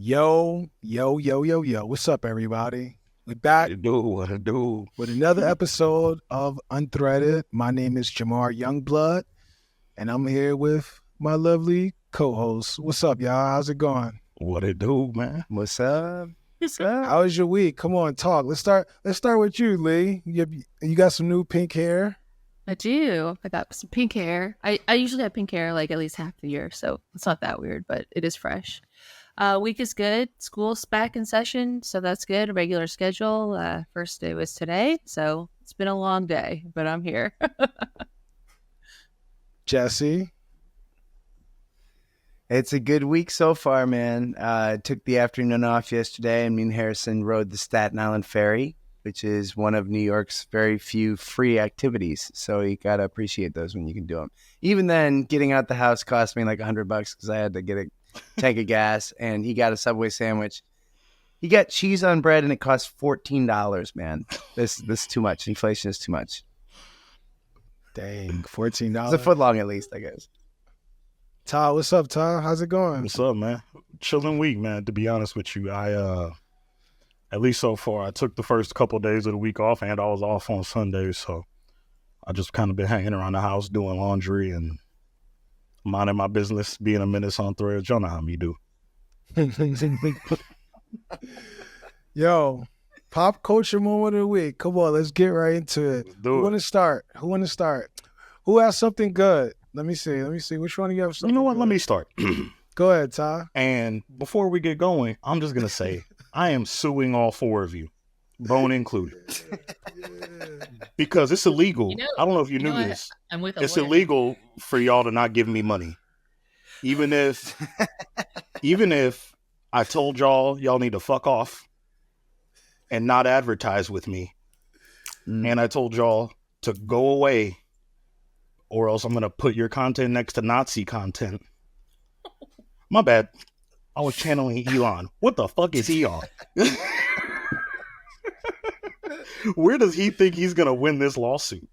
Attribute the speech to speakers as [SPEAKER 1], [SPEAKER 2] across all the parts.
[SPEAKER 1] Yo, yo, yo, yo, yo. What's up, everybody? We're back
[SPEAKER 2] What it do?
[SPEAKER 1] with another episode of unThreaded. My name is Jhamar Youngblood, and I'm here with my lovely co-host. What's up, y'all? How's it going?
[SPEAKER 2] What it do, man?
[SPEAKER 3] What's up?
[SPEAKER 1] How was your week? Come on, talk. Let's start with you, Leigh. You got some new pink hair.
[SPEAKER 4] I do. I got some pink hair. I usually have pink hair like at least half the year, so it's not that weird, but it is fresh. Week is good. School's back in session, so that's good. A regular schedule. First day was today, so it's been a long day, but I'm here.
[SPEAKER 1] Jesse.
[SPEAKER 3] It's a good week so far, man. Took the afternoon off yesterday, and me and Harrison rode the Staten Island Ferry, which is one of New York's very few free activities. So you got to appreciate those when you can do them. Even then, getting out the house cost me like $100 because I had to get a tank of gas, and he got a Subway sandwich. He got cheese on bread, and it cost $14, man. This is too much. Inflation is too much.
[SPEAKER 1] Dang, $14.
[SPEAKER 3] It's a foot long at least, I guess.
[SPEAKER 1] Todd, what's up, Todd? How's it going?
[SPEAKER 2] What's up, man? Chilling week, man. To be honest with you, I at least so far, I took the first couple of days of the week off, and I was off on Sundays, so I just kind of been hanging around the house doing laundry and minding my business, being a menace on threads. Y'all know how me do.
[SPEAKER 1] Yo, pop culture moment of the week. Come on, let's get right into it. Who want to start? Who has something good? Let me see. Which one of you have something?
[SPEAKER 2] You know what?
[SPEAKER 1] Good?
[SPEAKER 2] Let me start.
[SPEAKER 1] Go ahead, Ty.
[SPEAKER 2] And before we get going, I'm just going to say I am suing all four of you, Bone included. Because it's illegal. I don't know if you knew this.
[SPEAKER 4] I'm with
[SPEAKER 2] It's illegal for y'all to not give me money. Even if I told y'all need to fuck off and not advertise with me. And I told y'all to go away or else I'm going to put your content next to Nazi content. My bad. I was channeling Elon. What the fuck is he on? Where does he think he's going to win this lawsuit?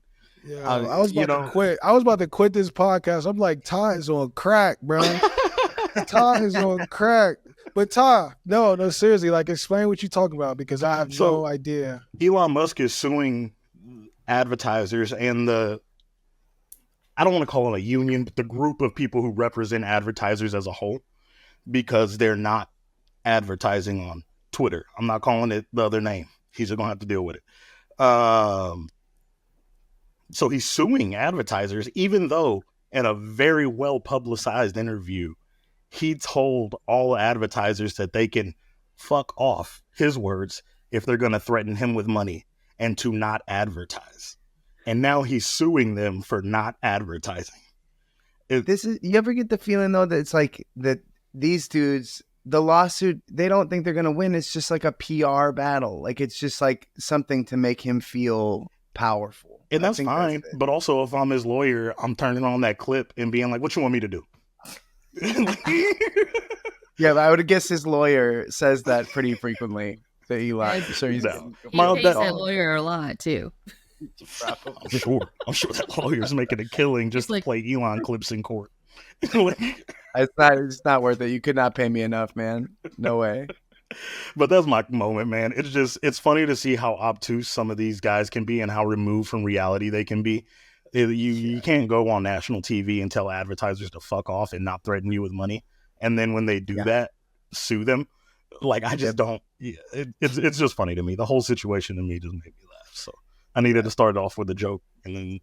[SPEAKER 1] Yeah, I was about to quit. I was about to quit this podcast. I'm like, Ty is on crack, bro. Ty is on crack. But Ty, no, seriously, like explain what you're talking about because I have no idea.
[SPEAKER 2] Elon Musk is suing advertisers and I don't want to call it a union, but the group of people who represent advertisers as a whole, because they're not advertising on Twitter. I'm not calling it the other name. He's going to have to deal with it. So he's suing advertisers, even though in a very well-publicized interview, he told all advertisers that they can fuck off, his words, if they're going to threaten him with money and to not advertise. And now he's suing them for not advertising.
[SPEAKER 3] You ever get the feeling, though, that it's like that these dudes, the lawsuit, they don't think they're going to win. It's just like a PR battle. Like it's just like something to make him feel powerful.
[SPEAKER 2] And that's fine. But also, if I'm his lawyer, I'm turning on that clip and being like, what you want me to do?
[SPEAKER 3] Yeah, I would guess his lawyer says that pretty frequently. That Eli, so he's
[SPEAKER 4] he pays that lawyer a lot too.
[SPEAKER 2] I'm sure that lawyer's making a killing just to play Elon clips in court.
[SPEAKER 3] It's not worth it. You could not pay me enough, man. No way.
[SPEAKER 2] But that's my moment, man. It's funny to see how obtuse some of these guys can be and how removed from reality they can be. You can't go on national TV and tell advertisers to fuck off and not threaten you with money. And then when they do that, sue them. Like, I just don't. Yeah, it's just funny to me. The whole situation to me just made me laugh. So I needed to start off with a joke, and then
[SPEAKER 1] you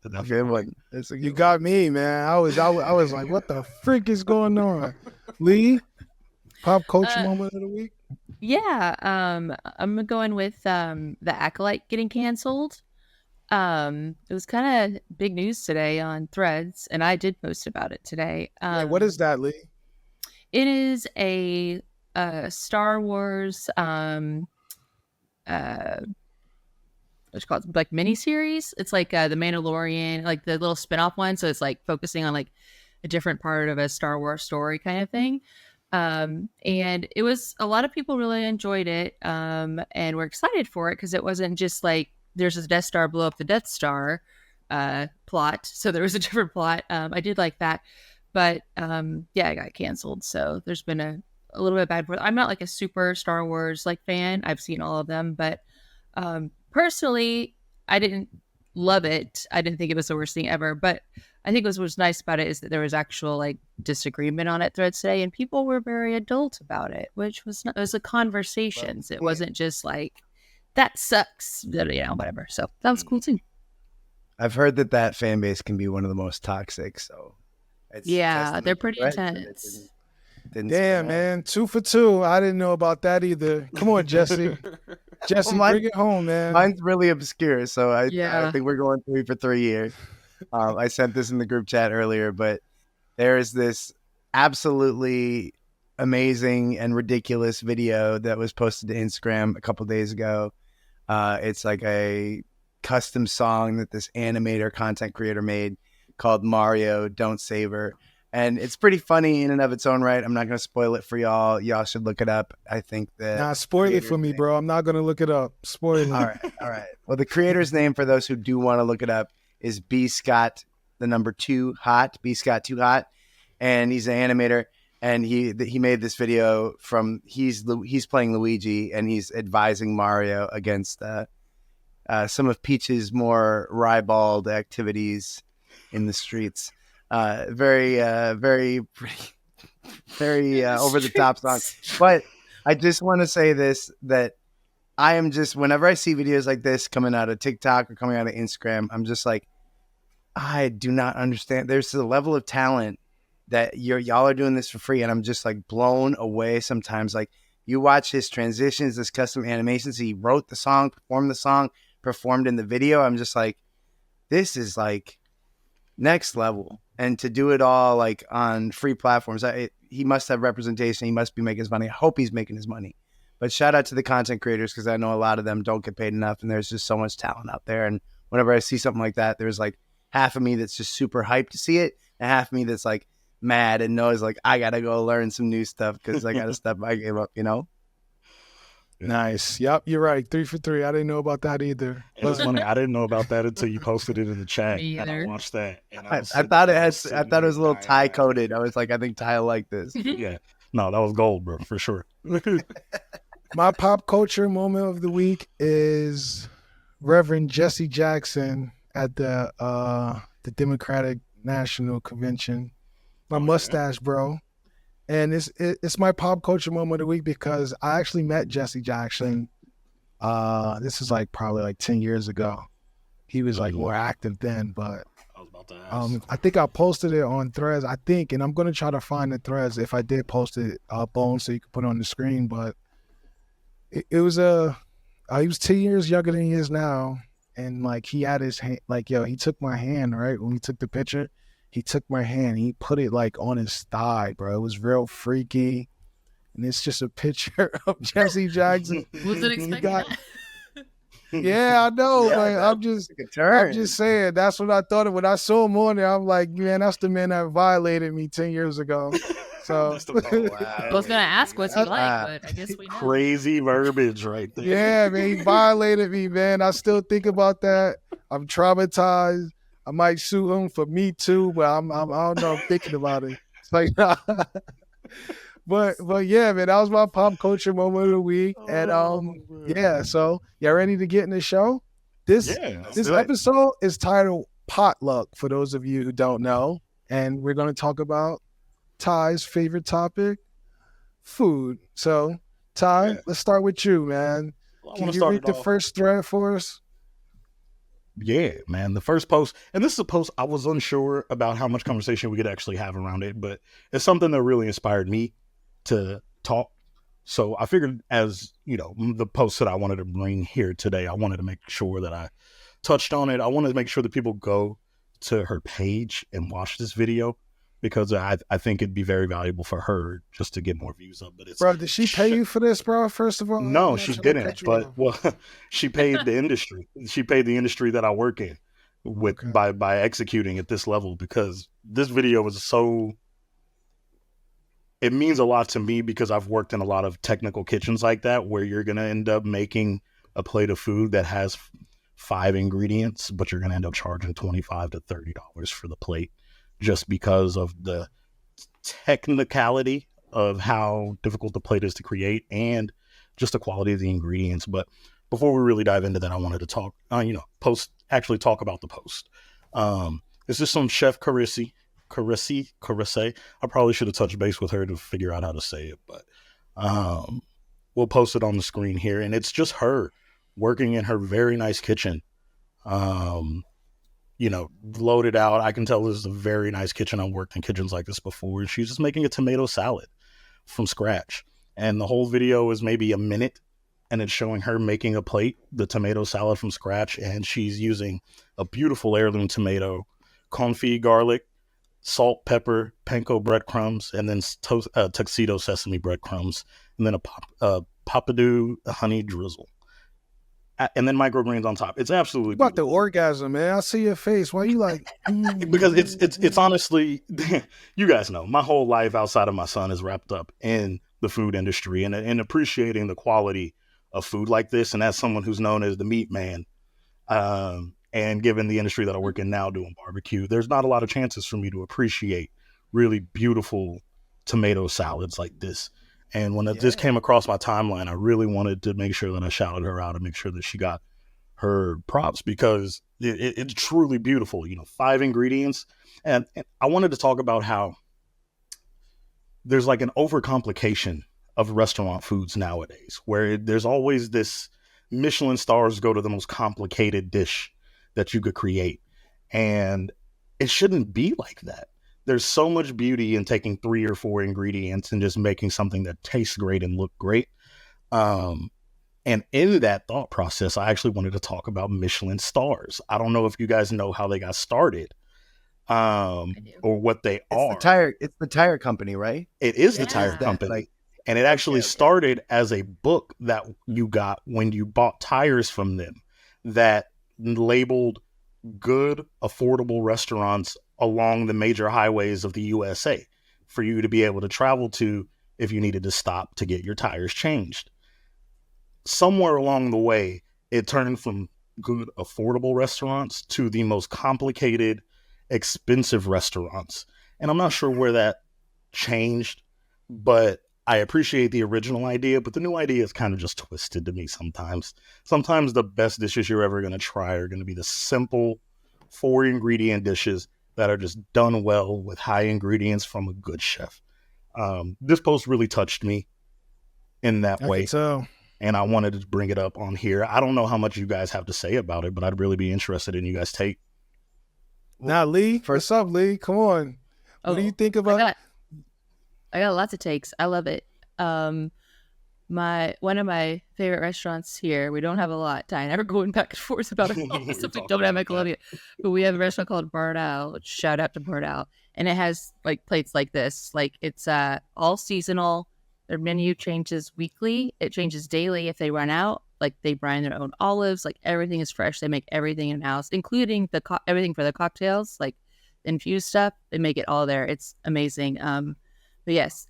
[SPEAKER 1] got me, man. I was like, what the freak is going on? Leigh, pop culture moment of the week.
[SPEAKER 4] Yeah, I'm going with The Acolyte getting canceled. It was kind of big news today on Threads, and I did post about it today.
[SPEAKER 1] What is that, Leigh?
[SPEAKER 4] It is a Star Wars what's it called, like miniseries. It's like the Mandalorian, like the little spin-off one. So it's like focusing on like a different part of a Star Wars story kind of thing. And it was, a lot of people really enjoyed it, and were excited for it because it wasn't just like there's a Death Star blow up the Death Star plot. So there was a different plot. I did like that, but yeah, it got canceled. So there's been a a little bit bad. I'm not like a super Star Wars like fan. I've seen all of them, but personally, I didn't love it. I didn't think it was the worst thing ever. But I think what was nice about it is that there was actual like disagreement on it threads today, and people were very adult about it, which was not, it was a conversations. It wasn't just like that sucks, whatever. So that was cool too.
[SPEAKER 3] I've heard that fan base can be one of the most toxic. So
[SPEAKER 4] they're pretty intense.
[SPEAKER 1] Damn, man, 2 for 2. I didn't know about that either. Come on, Jesse. Jesse, bring it home, man.
[SPEAKER 3] Mine's really obscure, so I think we're going 3 for 3 here. I sent this in the group chat earlier, but there is this absolutely amazing and ridiculous video that was posted to Instagram a couple days ago. It's like a custom song that this animator content creator made called Mario Don't Save Her. And it's pretty funny in and of its own right. I'm not going to spoil it for y'all. Y'all should look it up. I think that...
[SPEAKER 1] Nah, spoil it for me, bro. I'm not going to look it up. Spoil it.
[SPEAKER 3] All right. Well, the creator's name, for those who do want to look it up, is B. Scott, the number 2 hot, B. Scott 2 hot. And he's an animator. And he made this video from... He's playing Luigi, and he's advising Mario against some of Peach's more ribald activities in the streets. Very pretty, very over the top song. But I just want to say this, that I am just, whenever I see videos like this coming out of TikTok or coming out of Instagram, I'm just like, I do not understand. There's a level of talent that y'all are doing this for free, and I'm just like blown away sometimes. Like, you watch his transitions, his custom animations. He wrote the song, performed in the video. I'm just like, this is like next level. And to do it all like on free platforms, he must have representation. He must be making his money. I hope he's making his money. But shout out to the content creators, because I know a lot of them don't get paid enough, and there's just so much talent out there. And whenever I see something like that, there's like half of me that's just super hyped to see it, and half of me that's like mad and knows like I gotta go learn some new stuff because I gotta step my game up,
[SPEAKER 1] Nice. Yep, you're right. 3 for 3. I didn't know about that either.
[SPEAKER 2] It's funny. I didn't know about that until you posted it in the chat. And I watched that. And
[SPEAKER 3] I thought it was a little Ty coded. I was like, I think Ty will like this.
[SPEAKER 2] Yeah. No, that was gold, bro, for sure.
[SPEAKER 1] My pop culture moment of the week is Reverend Jesse Jackson at the Democratic National Convention. My mustache, bro. And it's my pop culture moment of the week because I actually met Jesse Jackson. This is like probably like 10 years ago. He was like more active then, but
[SPEAKER 2] I was about to ask.
[SPEAKER 1] I think I posted it on Threads. And I'm gonna try to find the Threads if I did post it Bone, so you can put it on the screen. But it was he was 10 years younger than he is now, and like he had his hand, like he took my hand right when we took the picture. He took my hand. He put it like on his thigh, bro. It was real freaky. And it's just a picture of Jesse Jackson.
[SPEAKER 4] Wasn't expecting that.
[SPEAKER 1] Yeah, I know. Yeah, like, I'm just saying. That's what I thought of when I saw him on there. I'm like, man, that's the man that violated me 10 years ago. So
[SPEAKER 4] I was gonna ask what's he like, but I guess we know.
[SPEAKER 2] Crazy verbiage right there.
[SPEAKER 1] Yeah, man, he violated me, man. I still think about that. I'm traumatized. I might sue him for Me Too, but I don't know. I'm thinking about it. It's like, but yeah, man, that was my pop culture moment of the week. And yeah, so y'all ready to get in the show? This episode is titled Potluck, for those of you who don't know, and we're going to talk about Ty's favorite topic, food. So, Ty, let's start with you, man. Can you read the first thread for us?
[SPEAKER 2] Yeah, man. The first post, and this is a post I was unsure about how much conversation we could actually have around it, but it's something that really inspired me to talk. So I figured, as you know, the post that I wanted to bring here today, I wanted to make sure that I touched on it. I wanted to make sure that people go to her page and watch this video, because I think it'd be very valuable for her just to get more views up. But
[SPEAKER 1] bro, did she pay you for this, bro? First of all,
[SPEAKER 2] no, she didn't. But she paid the industry. She paid the industry that I work in with by executing at this level, because this video was so. It means a lot to me because I've worked in a lot of technical kitchens like that, where you're gonna end up making a plate of food that has 5 ingredients, but you're gonna end up charging $25 to $30 for the plate, just because of the technicality of how difficult the plate is to create and just the quality of the ingredients. But before we really dive into that, I wanted to talk, talk about the post. This is some Chef Carisi. I probably should have touched base with her to figure out how to say it, but we'll post it on the screen here. And it's just her working in her very nice kitchen. Loaded out. I can tell this is a very nice kitchen. I've worked in kitchens like this before. She's just making a tomato salad from scratch. And the whole video is maybe a minute, and it's showing her making a plate, the tomato salad from scratch. And she's using a beautiful heirloom tomato, confit garlic, salt, pepper, panko breadcrumbs, and then tuxedo sesame breadcrumbs, and then a papadou honey drizzle. And then microgreens on top. It's absolutely
[SPEAKER 1] about the orgasm, man. I see your face. Why you like?
[SPEAKER 2] Because it's honestly, you guys know, my whole life outside of my son is wrapped up in the food industry and appreciating the quality of food like this. And as someone who's known as the meat man, and given the industry that I work in now doing barbecue, there's not a lot of chances for me to appreciate really beautiful tomato salads like this. And when this came across my timeline, I really wanted to make sure that I shouted her out and make sure that she got her props, because it's truly beautiful. 5 ingredients. And I wanted to talk about how there's like an overcomplication of restaurant foods nowadays, where there's always this Michelin stars go to the most complicated dish that you could create. And it shouldn't be like that. There's so much beauty in taking 3 or 4 ingredients and just making something that tastes great and look great. And in that thought process, I actually wanted to talk about Michelin stars. I don't know if you guys know how they got started, or what they are.
[SPEAKER 3] It's the tire company, right?
[SPEAKER 2] It is the tire company. And it actually started as a book that you got when you bought tires from them that labeled good, affordable restaurants along the major highways of the USA for you to be able to travel to if you needed to stop to get your tires changed. Somewhere along the way, it turned from good, affordable restaurants to the most complicated, expensive restaurants. And I'm not sure where that changed, but I appreciate the original idea, but the new idea is kind of just twisted to me sometimes. Sometimes the best dishes you're ever going to try are going to be the simple 4-ingredient dishes that are just done well with high ingredients from a good chef. This post really touched me in that way. And I wanted to bring it up on here. I don't know how much you guys have to say about it, but I'd really be interested in you guguys' take.
[SPEAKER 1] Now, Leigh, what's up, Leigh? Come on. What do you think about
[SPEAKER 4] I got lots of takes. I love it. One of my favorite restaurants here, we don't have a lot. I never going back and forth about it. We don't have Nickelodeon, but we have a restaurant called Bardal. Shout out to Bardal, and it has like plates like this. Like it's all seasonal. Their menu changes weekly. It changes daily if they run out. Like they brine their own olives. Like everything is fresh. They make everything in house, including everything for the cocktails, like infused stuff. They make it all there. It's amazing. But yes,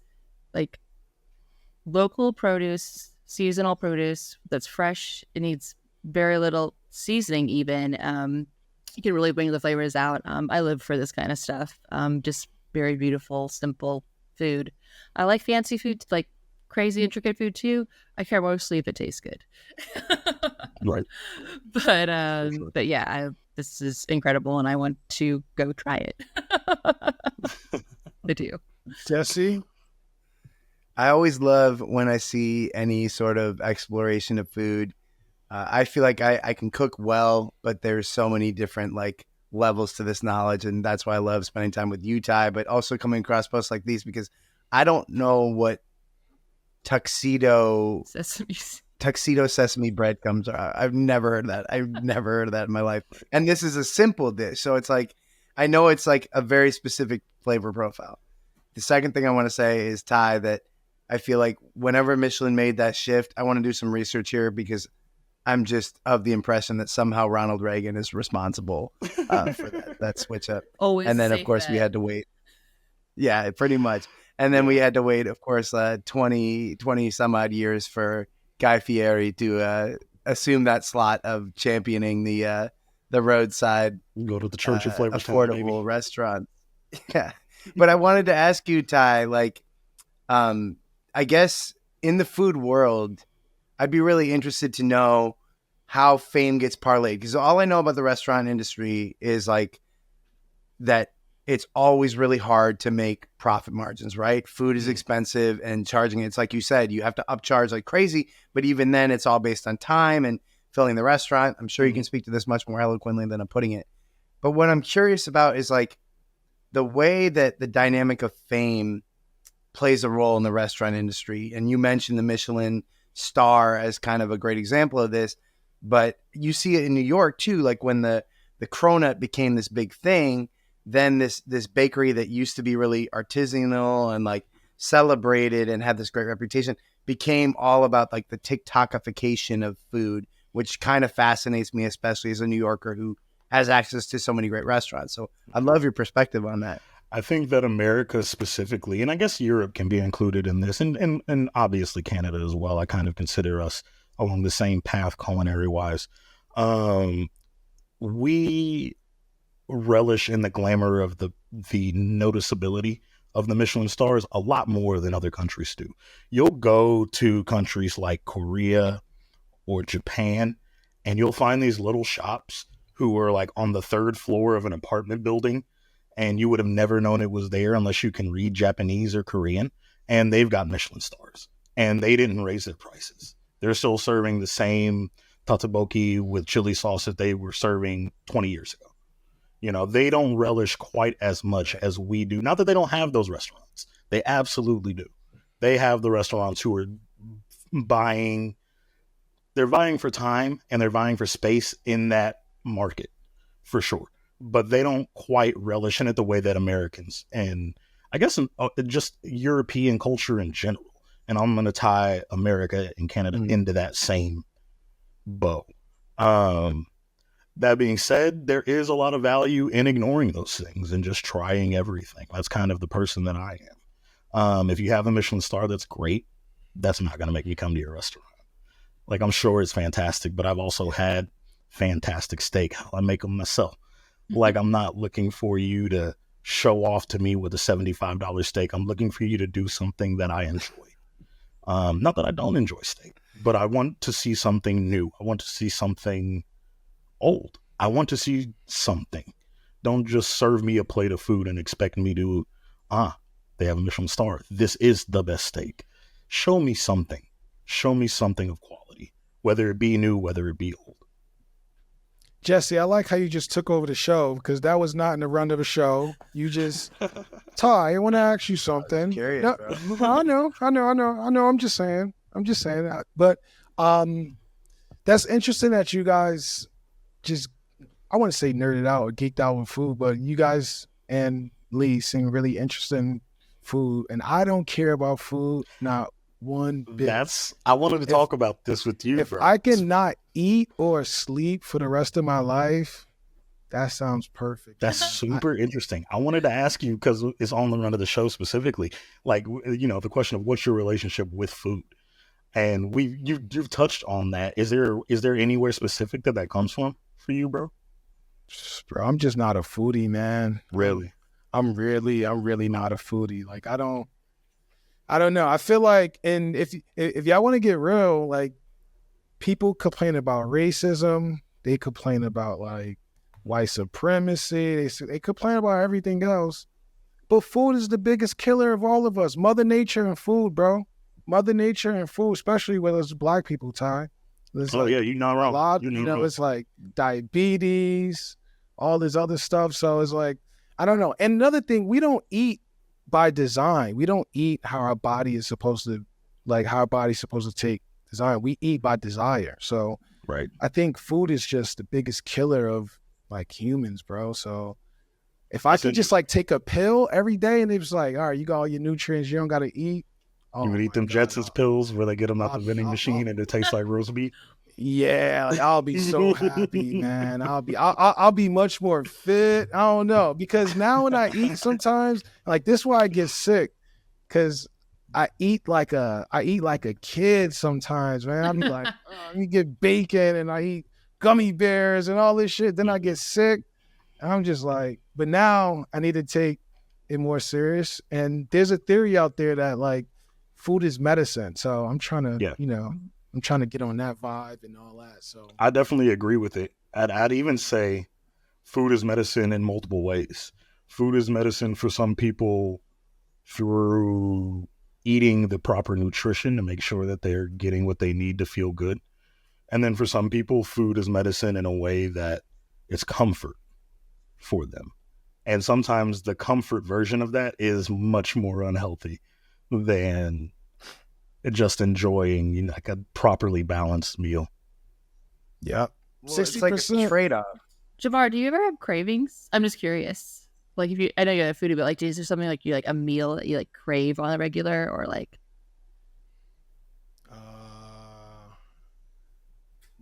[SPEAKER 4] like local produce, seasonal produce that's fresh. It needs very little seasoning even. You can really bring the flavors out. I live for this kind of stuff. Just very beautiful, simple food. I like fancy food, like crazy intricate food too. I care mostly if it tastes good.
[SPEAKER 2] Right.
[SPEAKER 4] But yeah, this is incredible and I want to go try it. I do.
[SPEAKER 1] Jesse?
[SPEAKER 3] I always love when I see any sort of exploration of food. I feel like I can cook well, but there's so many different like levels to this knowledge. And that's why I love spending time with you, Ty, but also coming across posts like these because I don't know what tuxedo sesame breadcrumbs are. I've never heard of that. I've never heard of that in my life. And this is a simple dish. So it's like, I know it's like a very specific flavor profile. The second thing I want to say is, Ty, that I feel like whenever Michelin made that shift, I want to do some research here because I'm just of the impression that somehow Ronald Reagan is responsible for that switch up.
[SPEAKER 4] Always.
[SPEAKER 3] And then, of course, we had to wait. Yeah, pretty much. And then we had to wait, of course, 20 some odd years for Guy Fieri to assume that slot of championing the roadside,
[SPEAKER 2] go to the Church of Flavor
[SPEAKER 3] affordable restaurant. Yeah. But I wanted to ask you, Ty, like, I guess in the food world, I'd be really interested to know how fame gets parlayed, because all I know about the restaurant industry is like that it's always really hard to make profit margins, right? Food is expensive, and charging it's like you said, you have to upcharge like crazy, but even then it's all based on time and filling the restaurant. I'm sure you can speak to this much more eloquently than I'm putting it. But what I'm curious about is like the way that the dynamic of fame plays a role in the restaurant industry. And you mentioned the Michelin star as kind of a great example of this, but you see it in New York too. Like when the cronut became this big thing, then this bakery that used to be really artisanal and like celebrated and had this great reputation became all about like the TikTokification of food, which kind of fascinates me, especially as a New Yorker who has access to so many great restaurants. So I'd love your perspective on that.
[SPEAKER 2] I think that America specifically, and I guess Europe can be included in this, and obviously Canada as well. I kind of consider us along the same path culinary wise. We relish in the glamour of the noticeability of the Michelin stars a lot more than other countries do. You'll go to countries like Korea or Japan, and you'll find these little shops who are like on the third floor of an apartment building, and you would have never known it was there unless you can read Japanese or Korean, and they've got Michelin stars, and they didn't raise their prices. They're still serving the same tteokbokki with chili sauce that they were serving 20 years ago. You know, they don't relish quite as much as we do. Not that they don't have those restaurants. They absolutely do. They have the restaurants who are vying for time, and they're vying for space in that market for sure. But they don't quite relish in it the way that Americans and I guess just European culture in general. And I'm going to tie America and Canada into that same bow. That being said, there is a lot of value in ignoring those things and just trying everything. That's kind of the person that I am. If you have a Michelin star, that's great. That's not going to make me come to your restaurant. Like, I'm sure it's fantastic, but I've also had fantastic steak. I make them myself. Like, I'm not looking for you to show off to me with a $75 steak. I'm looking for you to do something that I enjoy. Not that I don't enjoy steak, but I want to see something new. I want to see something old. I want to see something. Don't just serve me a plate of food and expect me to, they have a Michelin star. This is the best steak. Show me something. Show me something of quality, whether it be new, whether it be old.
[SPEAKER 1] Jesse, I like how you just took over the show, because that was not in the run of the show. You just, Ty, I want to ask you something.
[SPEAKER 3] Curious,
[SPEAKER 1] no, I know. I'm just saying. But that's interesting that you guys just, I want to say nerded out or geeked out with food, but you guys and Leigh seem really interested in food, and I don't care about food, not one bit.
[SPEAKER 2] I wanted to talk about this with you,
[SPEAKER 1] if
[SPEAKER 2] bro.
[SPEAKER 1] I cannot eat or sleep for the rest of my life, that sounds perfect.
[SPEAKER 2] That's super interesting. I wanted to ask you, because it's on the run of the show specifically, like, you know, the question of what's your relationship with food, and you've touched on that. Is there anywhere specific that comes from for you, bro?
[SPEAKER 1] Bro, I'm just not a foodie, man.
[SPEAKER 2] Really?
[SPEAKER 1] I'm really not a foodie. Like, I don't know. I feel like, and if y'all want to get real, like, people complain about racism. They complain about like white supremacy. They complain about everything else. But food is the biggest killer of all of us. Mother Nature and food, bro. Mother Nature and food, especially with us black people, Ty.
[SPEAKER 2] Yeah, you're not wrong.
[SPEAKER 1] It's like diabetes, all this other stuff. So it's like, I don't know. And another thing, we don't eat by design. We don't eat how our body is supposed to, like, how our body's supposed to take design. We eat by desire. So
[SPEAKER 2] right.
[SPEAKER 1] I think food is just the biggest killer of like humans, bro. So if I could just like take a pill every day and it was like, all right, you got all your nutrients, you don't got to eat.
[SPEAKER 2] You would eat them Jetsons pills where they get them out the vending machine and it tastes like roast beef.
[SPEAKER 1] Yeah, like, I'll be so happy, man. I'll be much more fit. I don't know, because now when I eat sometimes, like, this is why I get sick, because I eat like a kid sometimes, man. I'm like, let me get bacon and I eat gummy bears and all this shit. Then I get sick. I'm just like, but now I need to take it more serious. And there's a theory out there that like food is medicine. So I'm trying to,
[SPEAKER 2] Yeah.
[SPEAKER 1] I'm trying to get on that vibe and all that. So
[SPEAKER 2] I definitely agree with it. I'd even say food is medicine in multiple ways. Food is medicine for some people through eating the proper nutrition to make sure that they're getting what they need to feel good. And then for some people, food is medicine in a way that it's comfort for them. And sometimes the comfort version of that is much more unhealthy than just enjoying like a properly balanced meal.
[SPEAKER 1] Yep.
[SPEAKER 3] Well, it's like a trade-off.
[SPEAKER 4] Jhamar, do you ever have cravings? I'm just curious. Like, I know you're a foodie, but like, is there something like you like a meal that you like crave on a regular, or like?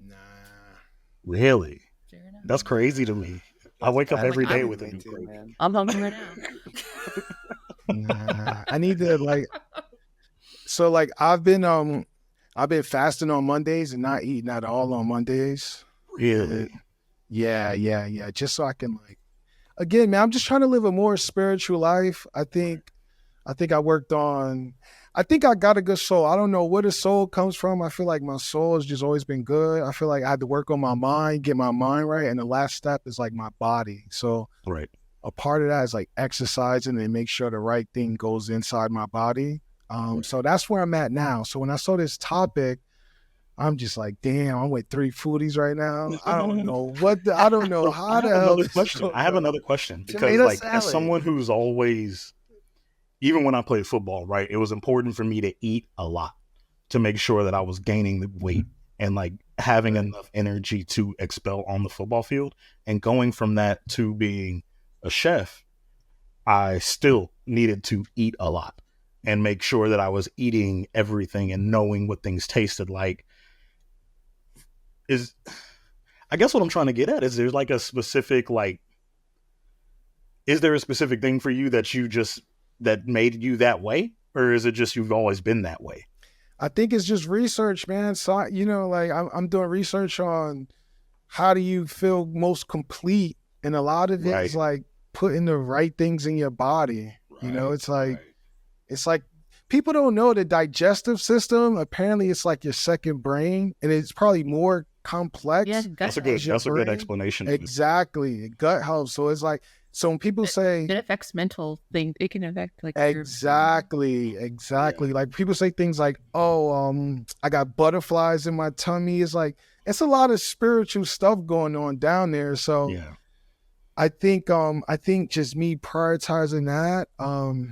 [SPEAKER 1] Nah.
[SPEAKER 2] Really? That's crazy to me. I wake up every day with a new
[SPEAKER 3] too, man.
[SPEAKER 4] I'm hungry right now.
[SPEAKER 1] Nah. I need to like. So like I've been fasting on Mondays and not eating at all on Mondays.
[SPEAKER 2] Really?
[SPEAKER 1] Yeah. Just so I can like, again, man, I'm just trying to live a more spiritual life. I think I worked on. I think I got a good soul. I don't know where the soul comes from. I feel like my soul has just always been good. I feel like I had to work on my mind, get my mind right. And the last step is like my body. So
[SPEAKER 2] Right.
[SPEAKER 1] a part of that is like exercising and make sure the right thing goes inside my body. So that's where I'm at now. So when I saw this topic, I'm just like, damn, I'm with 3 foodies right now. I don't know I don't know how the hell.
[SPEAKER 2] I have another question because
[SPEAKER 3] Tomato
[SPEAKER 2] like
[SPEAKER 3] salad.
[SPEAKER 2] as someone who's always, even when I played football, right, it was important for me to eat a lot to make sure that I was gaining the weight and like having enough energy to expel on the football field. And going from that to being a chef, I still needed to eat a lot and make sure that I was eating everything and knowing what things tasted like. I guess what I'm trying to get at is there's like a specific, like, is there a specific thing for you that made you that way? Or is it just you've always been that way?
[SPEAKER 1] I think it's just research, man. So, like I'm doing research on how do you feel most complete. And a lot of it is like putting the right things in your body. It's like people don't know the digestive system. Apparently it's like your second brain and it's probably more complex.
[SPEAKER 4] Yeah,
[SPEAKER 2] that's a good explanation.
[SPEAKER 1] Exactly. Gut health. So it's like, so when people say
[SPEAKER 4] it affects mental things, it can affect like
[SPEAKER 1] exactly. Yeah. Like people say things like, "Oh, I got butterflies in my tummy." It's like it's a lot of spiritual stuff going on down there. So
[SPEAKER 2] yeah.
[SPEAKER 1] I think just me prioritizing that,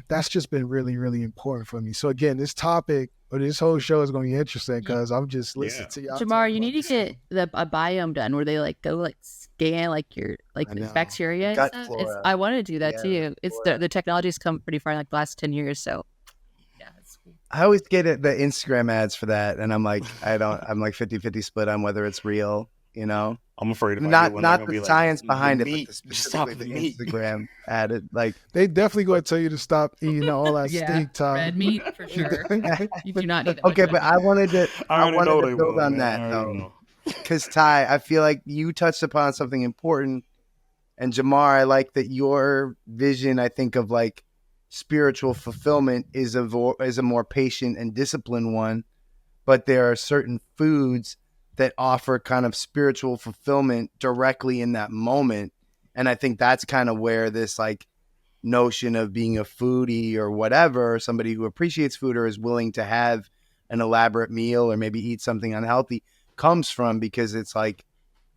[SPEAKER 1] that's just been really, really important for me. So again, this topic or this whole show is going to be interesting because I'm just listening to y'all.
[SPEAKER 4] Jhamar, you need to get a biome done where they like go like scan like your like the bacteria and stuff. I want to do that too. It's the technology's come pretty far in like the last 10 years. So yeah, it's cool.
[SPEAKER 3] I always get the Instagram ads for that, and I'm like, I'm like 50-50 split on whether it's real.
[SPEAKER 2] I'm afraid if
[SPEAKER 3] not
[SPEAKER 2] the
[SPEAKER 3] be science behind it,
[SPEAKER 2] meat,
[SPEAKER 3] but specifically the Instagram ad. Like
[SPEAKER 1] they definitely going to tell you to stop eating all that steak, Tom.
[SPEAKER 4] Red meat for sure. You do not need that.
[SPEAKER 3] Okay, but I wanted to build on that
[SPEAKER 2] man.
[SPEAKER 3] though, because Ty, I feel like you touched upon something important, and Jhamar, I like that your vision. I think of like spiritual fulfillment is a more patient and disciplined one, but there are certain foods that offer kind of spiritual fulfillment directly in that moment. And I think that's kind of where this like notion of being a foodie or whatever, somebody who appreciates food or is willing to have an elaborate meal or maybe eat something unhealthy comes from, because it's like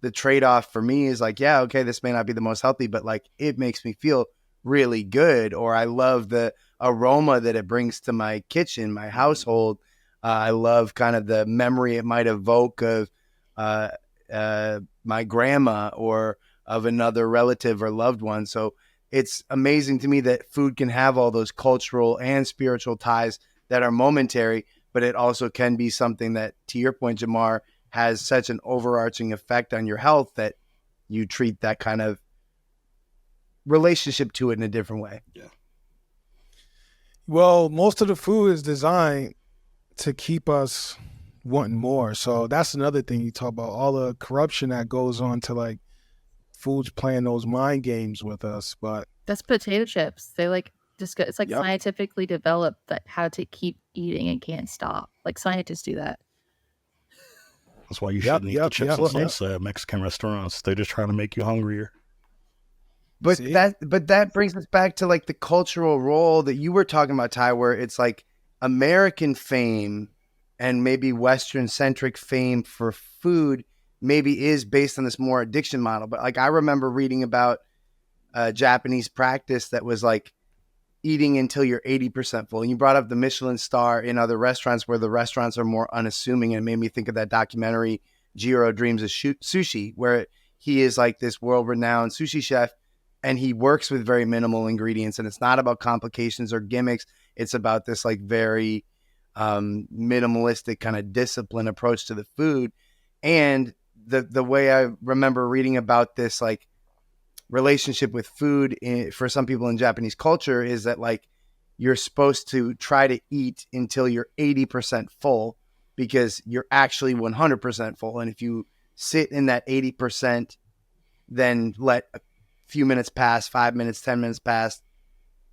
[SPEAKER 3] the trade-off for me is like, yeah, okay, this may not be the most healthy, but like it makes me feel really good. Or I love the aroma that it brings to my kitchen, my household. I love kind of the memory it might evoke of my grandma or of another relative or loved one. So it's amazing to me that food can have all those cultural and spiritual ties that are momentary, but it also can be something that, to your point, Jhamar, has such an overarching effect on your health that you treat that kind of relationship to it in a different way.
[SPEAKER 2] Yeah.
[SPEAKER 1] Well, most of the food is designed to keep us wanting more. So that's another thing you talk about, all the corruption that goes on to like foods playing those mind games with us. But
[SPEAKER 4] that's potato chips. They like Just it's like scientifically developed that how to keep eating and can't stop. Like scientists do that.
[SPEAKER 2] That's why you shouldn't eat the chips and salsa at Mexican restaurants. They're just trying to make you hungrier.
[SPEAKER 3] But that brings us back to like the cultural role that you were talking about, Ty, where it's like American fame and maybe Western centric fame for food maybe is based on this more addiction model. But like I remember reading about a Japanese practice that was like eating until you're 80% full. And you brought up the Michelin star in other restaurants where the restaurants are more unassuming, and it made me think of that documentary Jiro Dreams of Sushi, where he is like this world-renowned sushi chef and he works with very minimal ingredients, and it's not about complications or gimmicks. It's about this like very minimalistic kind of discipline approach to the food. And the way I remember reading about this like relationship with food for some people in Japanese culture is that like you're supposed to try to eat until you're 80% full because you're actually 100% full. And if you sit in that 80%, then let a few minutes pass, 5 minutes, 10 minutes pass,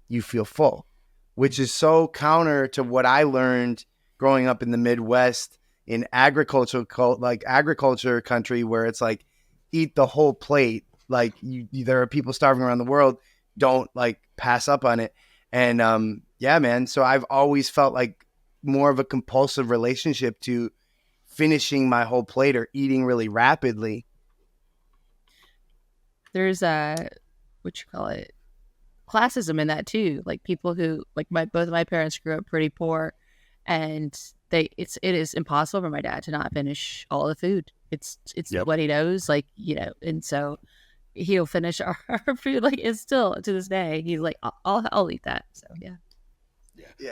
[SPEAKER 3] you feel full, which is so counter to what I learned growing up in the Midwest in agriculture country, where it's like eat the whole plate. Like there are people starving around the world. Don't like pass up on it. And yeah, man. So I've always felt like more of a compulsive relationship to finishing my whole plate or eating really rapidly.
[SPEAKER 4] There's classism in that too. Like people who like both of my parents grew up pretty poor, and it is impossible for my dad to not finish all the food. It's what he knows, like, you know, and so he'll finish our food. Like it's still to this day, he's like, I'll eat that. So yeah.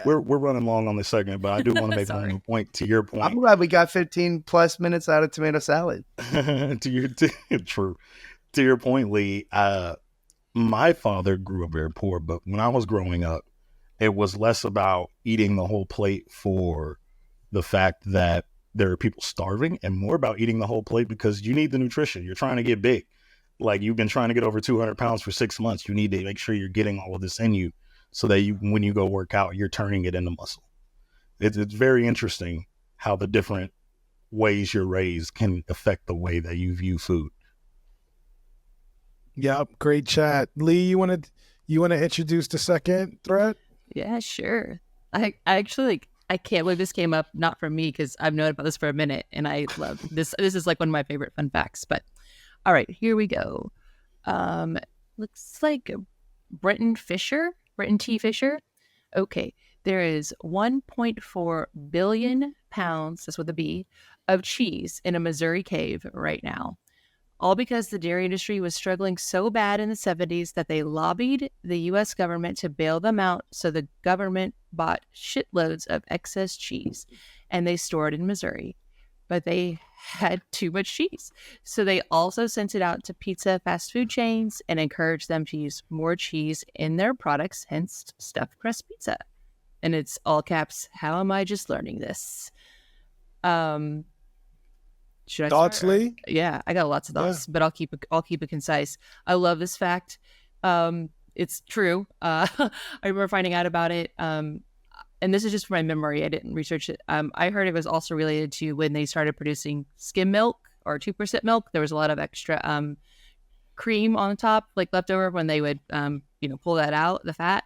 [SPEAKER 2] We're running long on this segment, but I do want to make one point to your point.
[SPEAKER 3] I'm glad we got 15 plus minutes out of tomato salad.
[SPEAKER 2] True. To your point, Leigh, my father grew up very poor, but when I was growing up, it was less about eating the whole plate for the fact that there are people starving and more about eating the whole plate because you need the nutrition. You're trying to get big. Like you've been trying to get over 200 pounds for 6 months. You need to make sure you're getting all of this in you so that when you go work out, you're turning it into muscle. It's very interesting how the different ways you're raised can affect the way that you view food.
[SPEAKER 1] Yep, great chat. Leigh, you want to introduce the second thread?
[SPEAKER 4] Yeah, sure. I actually I can't believe this came up not from me because I've known about this for a minute and I love this. This is like one of my favorite fun facts. But all right, here we go. Looks like Brenton T. Fisher. Okay, there is 1.4 billion pounds, that's with a B, of cheese in a Missouri cave right now. All because the dairy industry was struggling so bad in the 70s that they lobbied the U.S. government to bail them out, so the government bought shitloads of excess cheese, and they stored it in Missouri. But they had too much cheese. So they also sent it out to pizza fast food chains and encouraged them to use more cheese in their products, hence stuffed crust pizza. And it's all caps, how am I just learning this? Should I
[SPEAKER 1] thoughts, Leigh?
[SPEAKER 4] Yeah, I got lots of thoughts, but I'll keep it concise. I love this fact. It's true. I remember finding out about it. And this is just from my memory. I didn't research it. I heard it was also related to when they started producing skim milk or 2% milk. There was a lot of extra cream on the top, like leftover when they would, pull that out, the fat.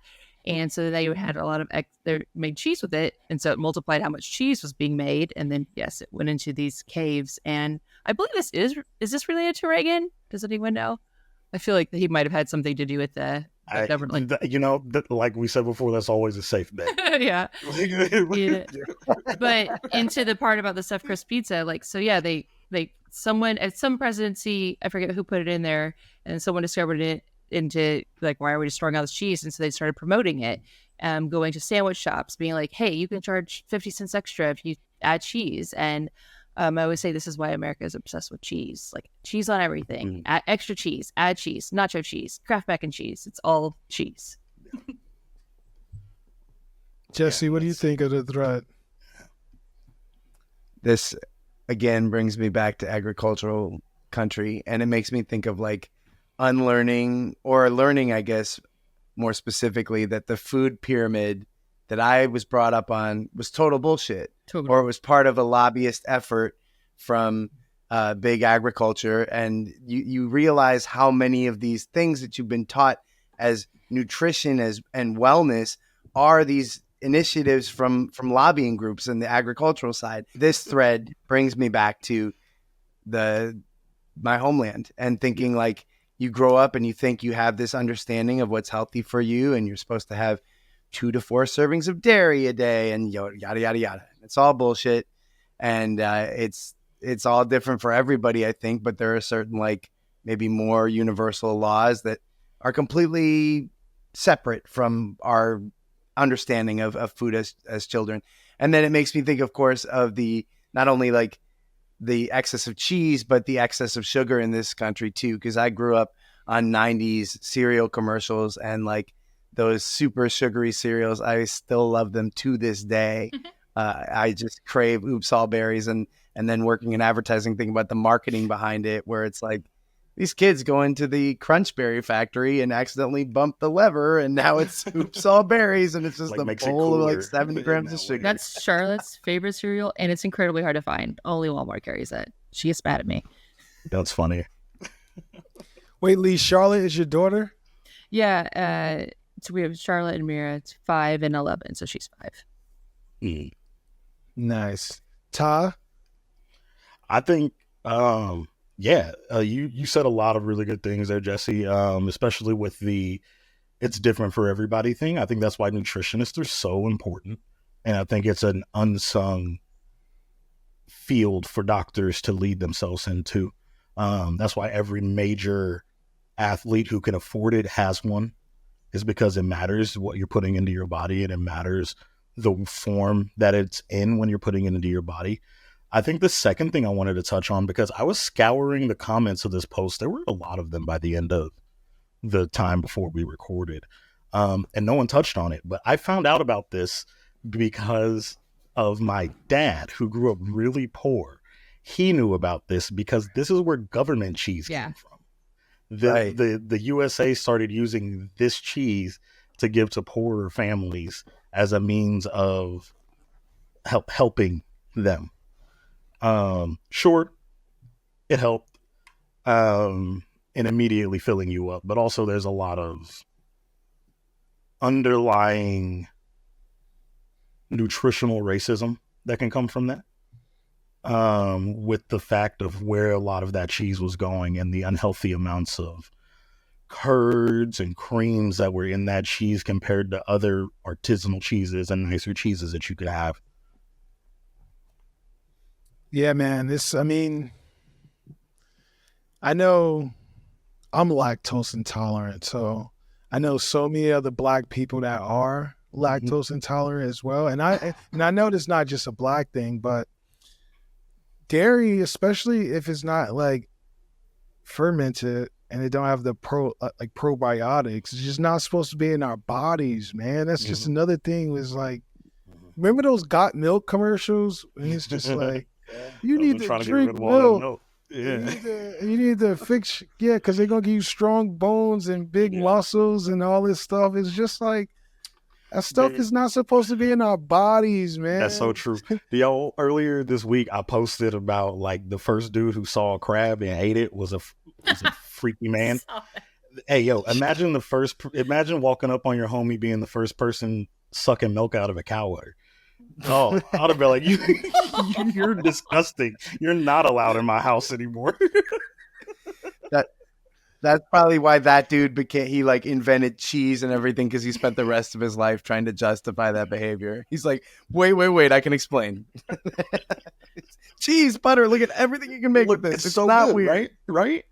[SPEAKER 4] And so they had a lot of they made cheese with it. And so it multiplied how much cheese was being made. And then, yes, it went into these caves. And I believe is this related to Reagan? Does anyone know? I feel like he might have had something to do with the government.
[SPEAKER 2] Like we said before, that's always a safe bet.
[SPEAKER 4] Yeah. But into the part about the stuffed crust pizza, someone at some presidency, I forget who put it in there, and someone discovered it into like, why are we just throwing out this cheese? And so they started promoting it, going to sandwich shops, being like, hey, you can charge 50 cents extra if you add cheese. And I always say this is why America is obsessed with cheese, like cheese on everything, add extra cheese, add cheese, nacho cheese, Kraft mac and cheese. It's all cheese.
[SPEAKER 1] Jesse, what do you think of the thread?
[SPEAKER 3] This again brings me back to agricultural country, and it makes me think of like unlearning or learning, I guess, more specifically, that the food pyramid that I was brought up on was total bullshit, or it was part of a lobbyist effort from big agriculture. And you realize how many of these things that you've been taught as nutrition and wellness are these initiatives from lobbying groups and the agricultural side. This thread brings me back to my homeland and thinking, like, you grow up and you think you have this understanding of what's healthy for you, and you're supposed to have 2 to 4 servings of dairy a day and yada, yada, yada. It's all bullshit. And it's all different for everybody, I think, but there are certain, like, maybe more universal laws that are completely separate from our understanding of food as children. And then it makes me think, of course, of not only like the excess of cheese, but the excess of sugar in this country too. Because I grew up on 90s cereal commercials, and like those super sugary cereals, I still love them to this day. I just crave Oops All Berries, and then working in advertising, thinking about the marketing behind it, where it's like, these kids go into the Crunch Berry factory and accidentally bump the lever, and now it's Oops All Berries, and it's just like a bowl of like 70 grams of sugar.
[SPEAKER 4] That's Charlotte's favorite cereal, and it's incredibly hard to find. Only Walmart carries it. She gets mad at me.
[SPEAKER 2] That's funny.
[SPEAKER 1] Wait, Leigh, Charlotte is your daughter?
[SPEAKER 4] Yeah. So we have Charlotte and Mira. It's 5 and 11, so she's 5.
[SPEAKER 2] Mm.
[SPEAKER 1] Nice. Ta?
[SPEAKER 2] I think... you said a lot of really good things there, Jesse, especially with it's different for everybody thing. I think that's why nutritionists are so important. And I think it's an unsung field for doctors to lead themselves into. That's why every major athlete who can afford it has one, is because it matters what you're putting into your body, and it matters the form that it's in when you're putting it into your body. I think the second thing I wanted to touch on, because I was scouring the comments of this post, there were a lot of them by the end of the time before we recorded, and no one touched on it. But I found out about this because of my dad, who grew up really poor. He knew about this because this is where government cheese came from. The USA started using this cheese to give to poorer families as a means of helping them. Sure, it helped in immediately filling you up, but also there's a lot of underlying nutritional racism that can come from that, with the fact of where a lot of that cheese was going and the unhealthy amounts of curds and creams that were in that cheese compared to other artisanal cheeses and nicer cheeses that you could have.
[SPEAKER 1] Yeah, man. I know I'm lactose intolerant, so I know so many other Black people that are lactose intolerant as well. And I know it's not just a Black thing, but dairy, especially if it's not like fermented and they don't have the probiotics, it's just not supposed to be in our bodies, man. That's just another thing. Was like, remember those Got Milk commercials? And it's just like, you need to drink milk.
[SPEAKER 2] Yeah.
[SPEAKER 1] You need to fix, because they're gonna give you strong bones and big muscles and all this stuff. It's just like, that stuff is not supposed to be in our bodies, man.
[SPEAKER 2] That's so true. Earlier this week, I posted about like the first dude who saw a crab and ate it was a freaky man. Hey, imagine walking up on your homie being the first person sucking milk out of a cow udder. Oh, I'd have been like, you're disgusting. You're not allowed in my house anymore.
[SPEAKER 3] That's probably why that dude invented cheese and everything, because he spent the rest of his life trying to justify that behavior. He's like, wait, I can explain. Cheese, butter, look at everything you can make with this. It's so not good, weird,
[SPEAKER 2] right?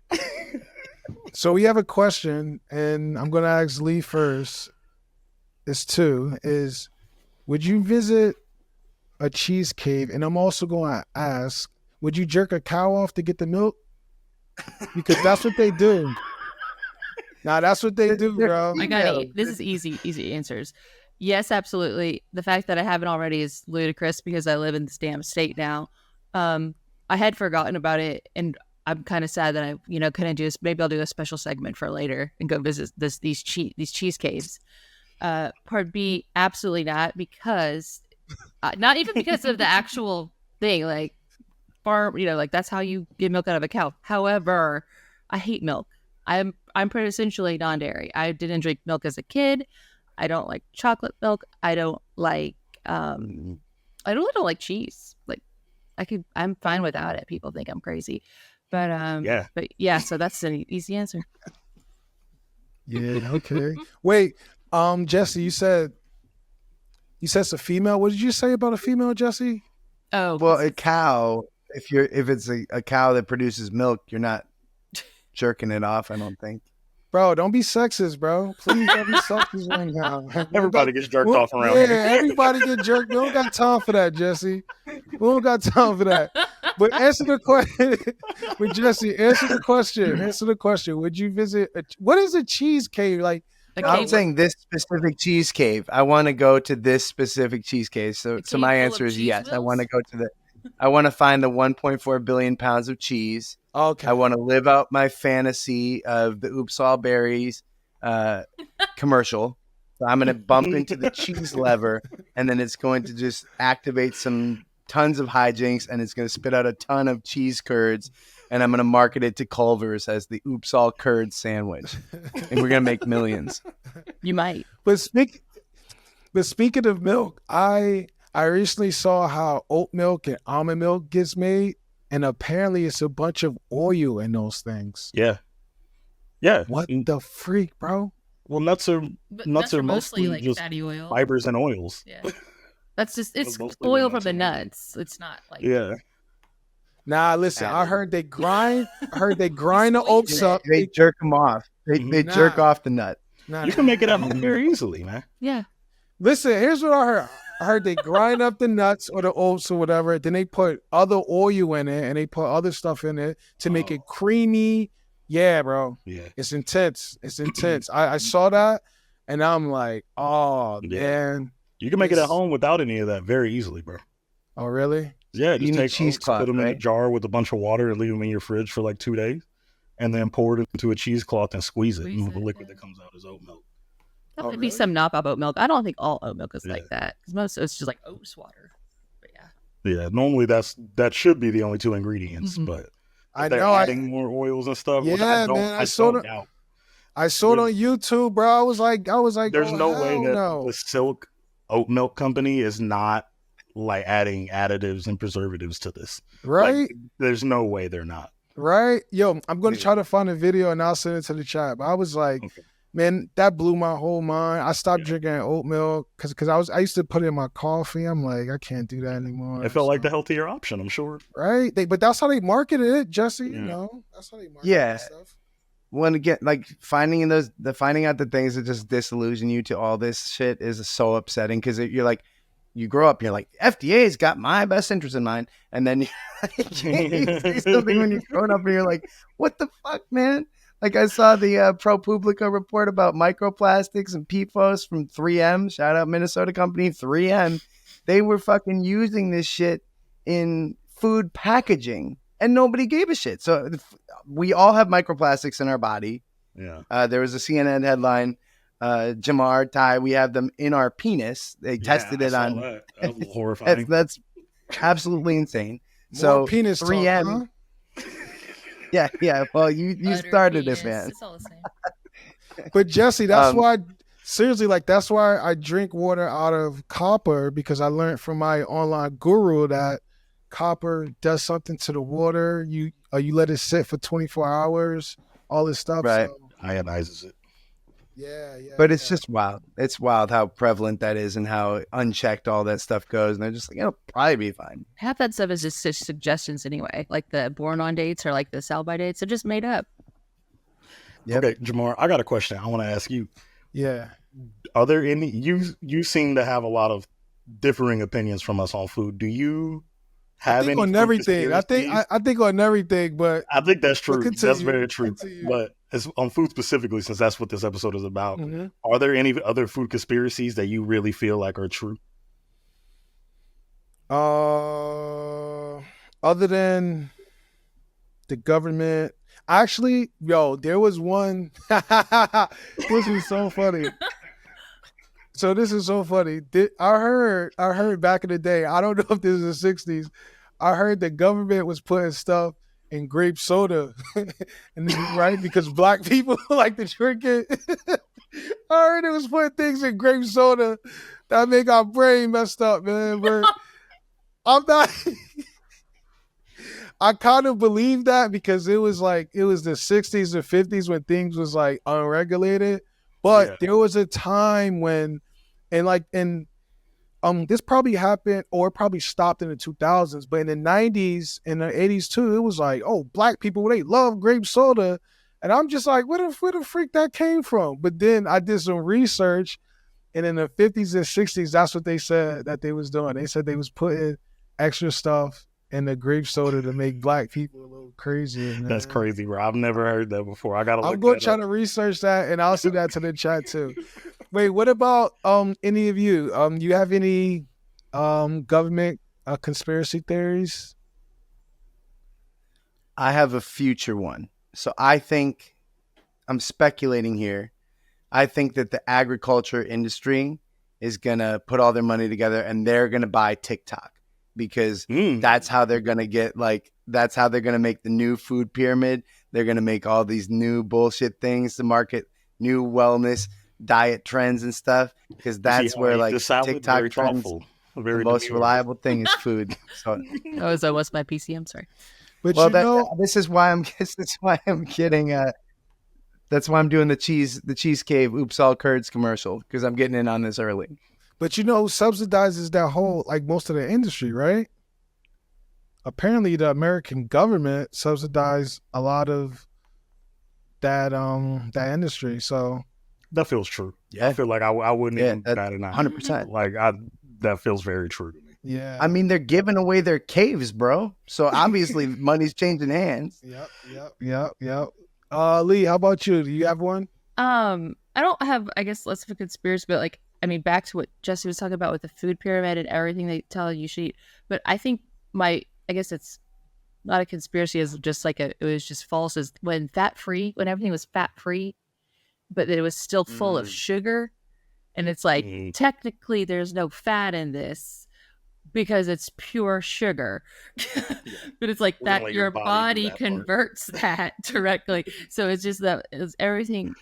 [SPEAKER 1] So we have a question, and I'm going to ask Leigh first. Would you visit a cheese cave? And I'm also going to ask, would you jerk a cow off to get the milk? Because that's what they do. Nah, that's what they do, bro.
[SPEAKER 4] I got it. This is easy answers. Yes, absolutely. The fact that I haven't already is ludicrous because I live in this damn state now. I had forgotten about it, and I'm kind of sad that I couldn't do this. Maybe I'll do a special segment for later and go visit these cheese caves. Part B, absolutely not, because not even because of the actual thing, like farm, like that's how you get milk out of a cow. However, I hate milk. I'm pretty essentially non-dairy. I didn't drink milk as a kid. I don't like chocolate milk. I don't like I don't like cheese. Like I'm fine without it. People think I'm crazy. But yeah, so that's an easy answer.
[SPEAKER 1] Yeah, okay. Wait, Jesse, you said it's a female. What did you say about a female, Jesse?
[SPEAKER 4] Oh,
[SPEAKER 3] well, a cow. If it's a cow that produces milk, you're not jerking it off. I don't think.
[SPEAKER 1] Bro, don't be sexist, bro. Please don't be sexist right now.
[SPEAKER 2] Everybody gets jerked off around here.
[SPEAKER 1] Yeah, everybody get jerked. We don't got time for that, Jesse. We don't got time for that. But answer the question. With Jesse, answer the question. Answer the question. Would you visit? What is a cheese cave like?
[SPEAKER 3] I'm saying this specific cheese cave. I want to go to this specific cheese cave. So my answer is yes.
[SPEAKER 4] Wheels?
[SPEAKER 3] I want to go to I want to find the 1.4 billion pounds of cheese.
[SPEAKER 1] Okay.
[SPEAKER 3] I want to live out my fantasy of the Oops All Berries commercial. So I'm going to bump into the cheese lever, and then it's going to just activate tons of hijinks, and it's going to spit out a ton of cheese curds, and I'm going to market it to Culver's as the Oops All Curd sandwich, and we're going to make millions.
[SPEAKER 4] You might.
[SPEAKER 1] But speaking of milk, I recently saw how oat milk and almond milk gets made. And apparently it's a bunch of oil in those things.
[SPEAKER 2] Yeah. Yeah.
[SPEAKER 1] What the freak, bro?
[SPEAKER 2] Well, nuts are
[SPEAKER 4] mostly like
[SPEAKER 2] just
[SPEAKER 4] fatty oil.
[SPEAKER 2] Fibers and oils.
[SPEAKER 4] Yeah. That's just, it's
[SPEAKER 2] oil
[SPEAKER 4] from the nuts. It's not like.
[SPEAKER 2] Yeah.
[SPEAKER 1] Nah, listen, I heard they grind the oats up.
[SPEAKER 3] They jerk them off. They jerk off the nut.
[SPEAKER 2] You can make it up very easily, man.
[SPEAKER 4] Yeah.
[SPEAKER 1] Listen, here's what I heard. I heard they grind up the nuts or the oats or whatever. Then they put other oil in it and they put other stuff in it to make it creamy. Yeah, bro.
[SPEAKER 2] Yeah.
[SPEAKER 1] It's intense. It's intense. I saw that and I'm like, oh, man.
[SPEAKER 2] You can make it at home without any of that very easily, bro.
[SPEAKER 1] Oh, really?
[SPEAKER 2] Yeah, just take
[SPEAKER 3] cheesecloth,
[SPEAKER 2] put them in a jar with a bunch of water and leave them in your fridge for like 2 days. And then pour it into a cheesecloth and squeeze it. And the liquid that comes out is oat milk.
[SPEAKER 4] That might be some knockoff oat milk. I don't think all oat milk is like that. Because most of it's just like oats water. But yeah.
[SPEAKER 2] Yeah, normally that should be the only 2 ingredients, but they're adding more oils and stuff.
[SPEAKER 1] Yeah, man. I saw it on YouTube, bro. I was like,
[SPEAKER 2] there's no way that the Silk oat milk company is not like adding additives and preservatives to this.
[SPEAKER 1] Right?
[SPEAKER 2] Like, there's no way they're not.
[SPEAKER 1] Right? Yo, I'm going to try to find a video and I'll send it to the chat. But I was like, man, that blew my whole mind. I stopped drinking oat milk because I used to put it in my coffee. I'm like, I can't do that anymore.
[SPEAKER 2] It felt like the healthier option, I'm sure.
[SPEAKER 1] Right? But that's how they marketed it, Jesse. You know, that's how they marketed stuff.
[SPEAKER 3] When again, like finding out the things that just disillusion you to all this shit is so upsetting because you're like, you grow up, you're like, FDA's got my best interest in mind, and then you say something when you're growing up, and you're like, what the fuck, man? Like I saw the ProPublica report about microplastics and PFOS from 3M. Shout out Minnesota company 3M. They were fucking using this shit in food packaging, and nobody gave a shit. So we all have microplastics in our body.
[SPEAKER 2] Yeah.
[SPEAKER 3] There was a CNN headline. Jhamar, Ty, we have them in our penis. They tested it on.
[SPEAKER 2] That was horrifying.
[SPEAKER 3] That's absolutely insane.
[SPEAKER 1] More
[SPEAKER 3] so
[SPEAKER 1] penis
[SPEAKER 3] 3M.
[SPEAKER 1] Talk, huh?
[SPEAKER 3] Yeah. Well, you started it, man.
[SPEAKER 4] It's all the same.
[SPEAKER 1] But Jesse, that's why. Seriously, like that's why I drink water out of copper because I learned from my online guru that copper does something to the water. You let it sit for 24 hours. All this stuff.
[SPEAKER 3] Right.
[SPEAKER 1] So,
[SPEAKER 2] Ionizes it.
[SPEAKER 1] Yeah.
[SPEAKER 3] But it's just wild. It's wild how prevalent that is and how unchecked all that stuff goes. And they're just like, it'll probably be fine.
[SPEAKER 4] Half that stuff is just suggestions anyway. Like the born-on dates or like the sell-by dates. They're just made up.
[SPEAKER 3] Yep.
[SPEAKER 2] Okay, Jhamar, I got a question I want to ask you.
[SPEAKER 1] Yeah.
[SPEAKER 2] Are there any, you seem to have a lot of differing opinions from us on food. Do you have any
[SPEAKER 1] on everything? I think on everything, but
[SPEAKER 2] I think that's true. That's very true. But it's on food specifically, since that's what this episode is about. Mm-hmm. Are there any other food conspiracies that you really feel like are true?
[SPEAKER 1] Other than the government. Actually, yo, there was one. This is so funny. So this is so funny. I heard back in the day. I don't know if this is the '60s. I heard the government was putting stuff in grape soda, right? Because black people like to drink it. I heard it was putting things in grape soda that make our brain messed up, man. But I'm not. I kind of believe that because it was the 60s or 50s when things was like unregulated. But there was a time when, this probably happened or probably stopped in the 2000s, but in the 90s and the 80s too, it was like, oh, black people, they love grape soda. And I'm just like, where the freak that came from? But then I did some research, and in the 50s and 60s, that's what they said that they was doing. They said they was putting extra stuff in the grape soda to make black people a little crazier. Man.
[SPEAKER 2] That's crazy, bro. I've never heard that before. I'm
[SPEAKER 1] going to try to research that, and I'll send that to the chat too. Wait, what about any of you? You have any government conspiracy theories?
[SPEAKER 3] I have a future one. So I think, I'm speculating here, I think that the agriculture industry is going to put all their money together and they're going to buy TikTok because that's how they're going to get, that's how they're going to make the new food pyramid. They're going to make all these new bullshit things to market new wellness diet trends and stuff, because that's where TikTok trends, the most reliable thing is food. So
[SPEAKER 4] what's my PC? I'm sorry.
[SPEAKER 3] But this is why I'm getting that's why I'm doing the cheese cave oops all curds commercial, because I'm getting in on this early.
[SPEAKER 1] But subsidizes that whole, most of the industry, right? Apparently the American government subsidized a lot of that industry. So
[SPEAKER 2] that feels true.
[SPEAKER 3] Yeah.
[SPEAKER 2] I feel like I wouldn't even bat an eye.
[SPEAKER 3] 100%.
[SPEAKER 2] That feels very true to me.
[SPEAKER 1] Yeah.
[SPEAKER 3] I mean, they're giving away their caves, bro. So obviously money's changing hands.
[SPEAKER 1] Yep. Leigh, how about you? Do you have one?
[SPEAKER 4] I don't have, I guess, less of a conspiracy, but back to what Jesse was talking about with the food pyramid and everything they tell you should eat. But I think I guess it's not a conspiracy, as just it was just false, is when everything was fat free, but that it was still full of sugar. And it's technically there's no fat in this because it's pure sugar. But it's that your body converts that directly. So it's just that everything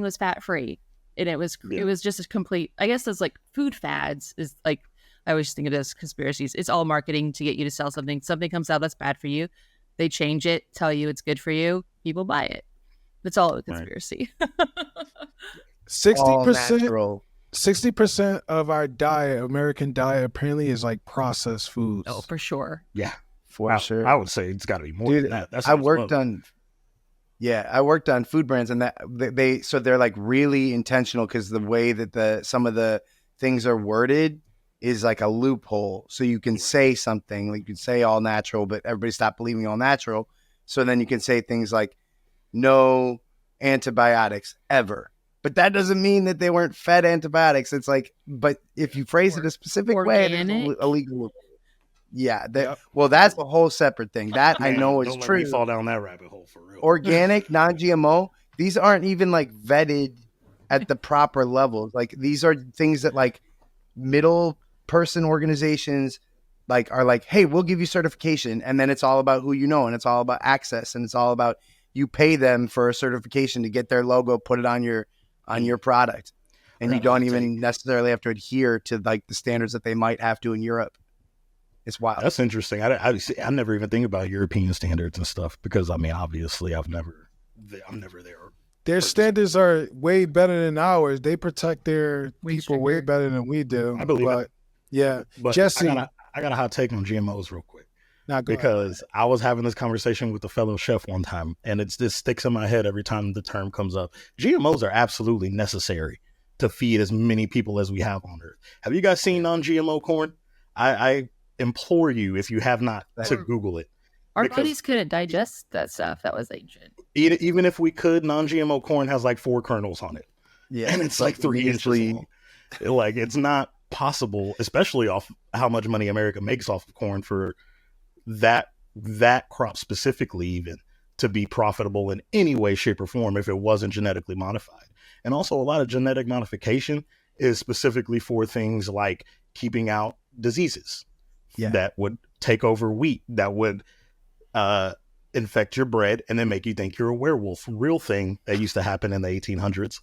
[SPEAKER 4] was fat free. And it was just a complete, I guess those food fads is I always think of it as conspiracies. It's all marketing to get you to sell something. Something comes out that's bad for you. They change it, tell you it's good for you. People buy it. That's all a conspiracy.
[SPEAKER 1] 60% of our diet, American diet, apparently is processed foods.
[SPEAKER 4] Oh, for sure.
[SPEAKER 2] Yeah,
[SPEAKER 3] sure.
[SPEAKER 2] I would say it's got to be more than that.
[SPEAKER 3] I worked on food brands, and that they're really intentional, because the way that some of the things are worded is a loophole. So you can say something, you can say all natural, but everybody stopped believing all natural. So then you can say things like no antibiotics ever. But that doesn't mean that they weren't fed antibiotics. It's but if you phrase it a specific way, it's illegal. Yeah. Well, that's a whole separate thing. That I know is true.
[SPEAKER 2] Let me fall down that rabbit hole for real.
[SPEAKER 3] Organic, non-GMO, these aren't even vetted at the proper levels. These are things that middle person organizations are hey, we'll give you certification. And then it's all about who you know, and it's all about access, and it's all about you pay them for a certification to get their logo, put it on your product, and you don't even necessarily have to adhere to the standards that they might have to in Europe. It's wild.
[SPEAKER 2] That's interesting. I never even think about European standards and stuff, because obviously I'm never there.
[SPEAKER 1] Their standards are way better than ours. They protect their people way better than we do.
[SPEAKER 2] I believe it.
[SPEAKER 1] Yeah.
[SPEAKER 2] But Jesse, I got a hot take on GMOs real quick. Because I was having this conversation with a fellow chef one time, and it just sticks in my head every time the term comes up. GMOs are absolutely necessary to feed as many people as we have on Earth. Have you guys seen non-GMO corn? I implore you, if you have not, to Google it.
[SPEAKER 4] Our bodies couldn't digest that stuff. That was ancient.
[SPEAKER 2] Even if we could, non-GMO corn has 4 kernels on it.
[SPEAKER 3] Yeah,
[SPEAKER 2] and it's 3 inches long. It's not possible, especially off how much money America makes off of corn, for that that crop specifically even to be profitable in any way, shape, or form if it wasn't genetically modified. And also a lot of genetic modification is specifically for things like keeping out diseases that would take over wheat, that would infect your bread and then make you think you're a werewolf. Real thing that used to happen in the 1800s.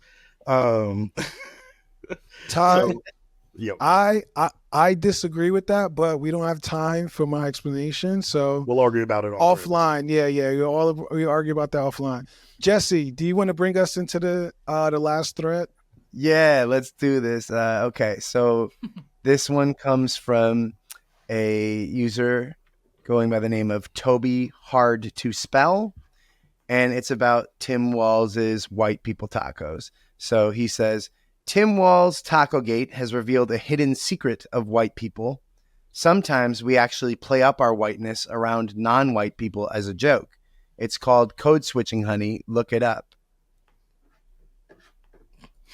[SPEAKER 1] Ty,
[SPEAKER 2] Yep.
[SPEAKER 1] I disagree with that, but we don't have time for my explanation, so
[SPEAKER 2] we'll argue about it
[SPEAKER 1] offline. Yeah, we argue about that offline. Jesse, do you want to bring us into the last thread?
[SPEAKER 3] Yeah, let's do this. Okay, so this one comes from a user going by the name of Toby Hard to Spell, and it's about Tim Walz's white people tacos. So he says, Tim Walz Taco Gate has revealed a hidden secret of white people. Sometimes we actually play up our whiteness around non-white people as a joke. It's called code switching, honey. Look it up.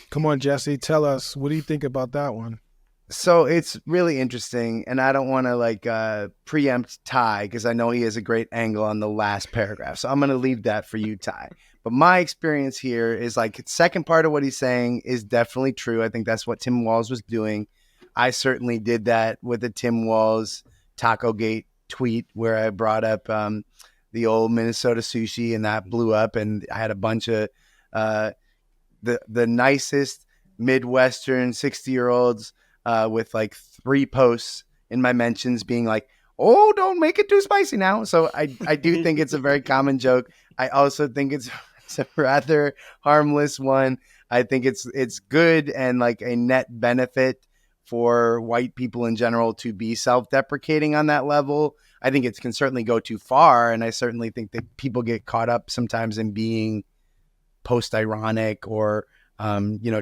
[SPEAKER 1] Come on, Jesse, tell us, what do you think about that one?
[SPEAKER 3] So it's really interesting, and I don't want to preempt Ty because I know he has a great angle on the last paragraph. So I'm going to leave that for you, Ty. But my experience here is second part of what he's saying is definitely true. I think that's what Tim Walz was doing. I certainly did that with the Tim Walz Taco Gate tweet where I brought up the old Minnesota sushi, and that blew up, and I had a bunch of the nicest Midwestern 60-year-olds with 3 posts in my mentions being like, oh, don't make it too spicy now. So I do think it's a very common joke. I also think it's a rather harmless one. I think it's good and a net benefit for white people in general to be self-deprecating on that level. I think it can certainly go too far, and I certainly think that people get caught up sometimes in being post-ironic or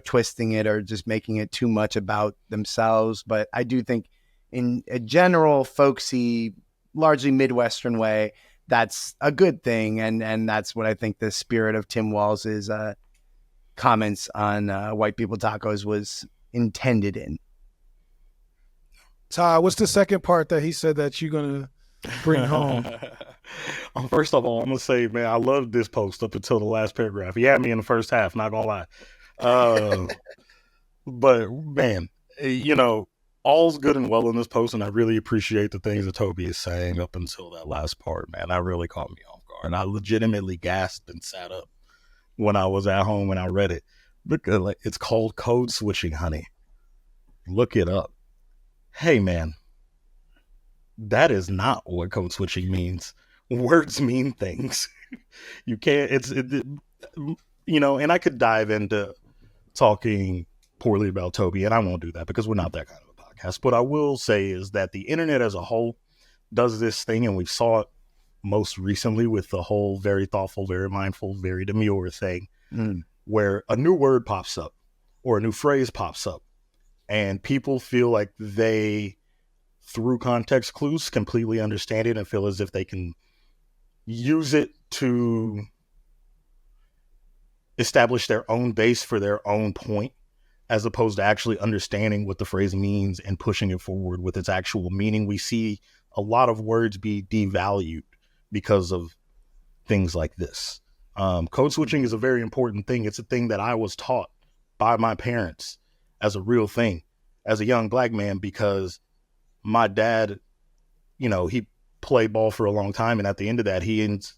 [SPEAKER 3] twisting it or just making it too much about themselves. But I do think in a general folksy, largely Midwestern way, that's a good thing. And that's what I think the spirit of Tim Walz's comments on white people tacos was intended in.
[SPEAKER 1] Ty, what's the second part that he said that you're going to bring home?
[SPEAKER 2] First of all, I'm going to say, man, I loved this post up until the last paragraph. He had me in the first half, not going to lie. But, man, all's good and well in this post, and I really appreciate the things that Toby is saying up until that last part, man. That really caught me off guard. I legitimately gasped and sat up when I was at home when I read it. Because it's called code switching, honey. Look it up. Hey, man, that is not what code switching means. Words mean things. You can't, and I could dive into talking poorly about Toby, and I won't do that because we're not that kind of a podcast. What I will say is that the internet as a whole does this thing, and we saw it most recently with the whole very thoughtful, very mindful, very demure thing, where a new word pops up or a new phrase pops up, and people feel like they, through context clues, completely understand it and feel as if they can use it to establish their own base for their own point, as opposed to actually understanding what the phrase means and pushing it forward with its actual meaning. We see a lot of words be devalued because of things like this. Code switching is a very important thing. It's a thing that I was taught by my parents as a real thing as a young black man, because my dad, he played ball for a long time. And at the end of that, he ends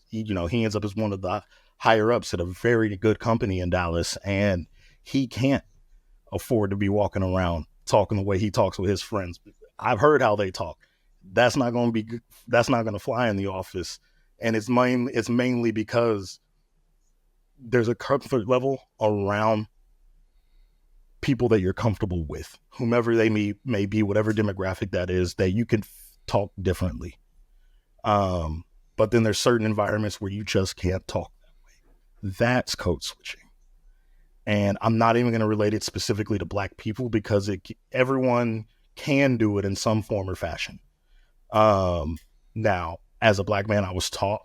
[SPEAKER 2] up as one of the higher ups at a very good company in Dallas. And he can't afford to be walking around talking the way he talks with his friends. I've heard how they talk. That's not going to fly in the office. And it's mainly because there's a comfort level around people that you're comfortable with, whomever they may be, whatever demographic that is, that you can talk differently. But then there's certain environments where you just can't talk that way. That's code switching. And I'm not even going to relate it specifically to black people because everyone can do it in some form or fashion. Now, as a black man, I was taught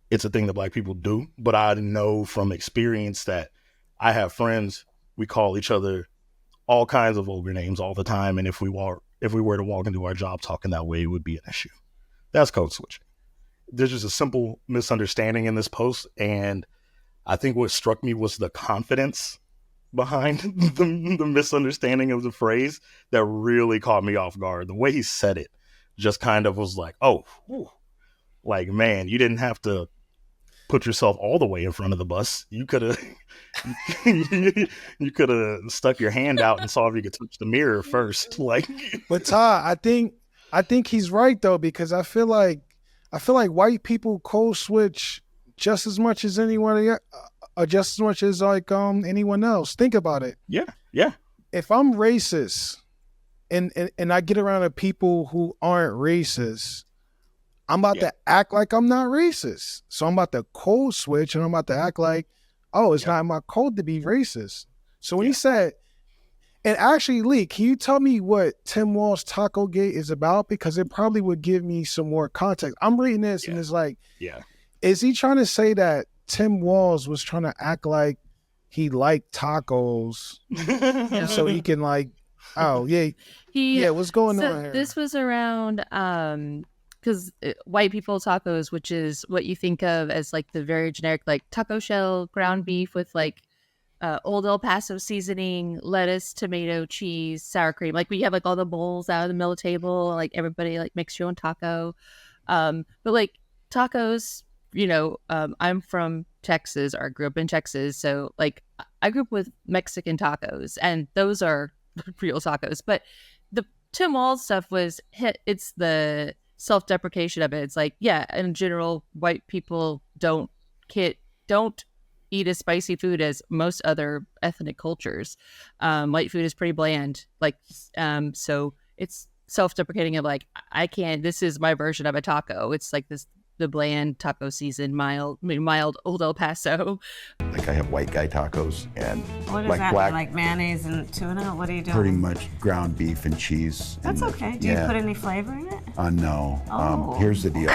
[SPEAKER 2] it's a thing that black people do, but I know from experience that I have friends, we call each other all kinds of vulgar names all the time. And if we were to walk into our job talking that way, it would be an issue. That's code switching. There's just a simple misunderstanding in this post, and I think what struck me was the confidence behind the misunderstanding of the phrase that really caught me off guard. The way he said it just kind of was like, oh, whew. Like, man, you didn't have to put yourself all the way in front of the bus. You could have you could have stuck your hand out and saw if you could touch the mirror first. Like,
[SPEAKER 1] but Ty, I think he's right though, because I feel like white people code switch just as much as anyone, just as much as like anyone else. Think about it.
[SPEAKER 2] Yeah.
[SPEAKER 1] If I'm racist and I get around to people who aren't racist, I'm about to act like I'm not racist. So I'm about to code switch and I'm about to act like, oh, it's not in my code to be racist. So when he said, and actually, Leigh, can you tell me what Tim Walz Taco Gate is about? Because it probably would give me some more context. I'm reading this and it's like, is he trying to say that Tim Walz was trying to act like he liked tacos so he can like, oh, yeah, what's going on here?
[SPEAKER 4] This was around... because white people tacos, which is what you think of as like the very generic like taco shell ground beef with like old El Paso seasoning, lettuce, tomato, cheese, sour cream. Like we have like all the bowls out of the middle table, like everybody like makes your own taco. But like tacos, I'm from Texas, or grew up in Texas, so like I grew up with Mexican tacos, and those are real tacos. But the Tim Walz stuff it's the self-deprecation of it. It's like, yeah, in general, white people don't eat as spicy food as most other ethnic cultures. White food is pretty bland, like so it's self-deprecating of like, I can't, this is my version of a taco. It's like the bland taco season, mild old El Paso.
[SPEAKER 5] Like I have white guy tacos and
[SPEAKER 6] what is
[SPEAKER 5] like
[SPEAKER 6] that?
[SPEAKER 5] black,
[SPEAKER 6] like mayonnaise and tuna? What are you doing?
[SPEAKER 5] pretty much ground beef and cheese.
[SPEAKER 6] That's okay. Do you put any flavor in it?
[SPEAKER 5] No.
[SPEAKER 6] Oh.
[SPEAKER 5] Here's the deal.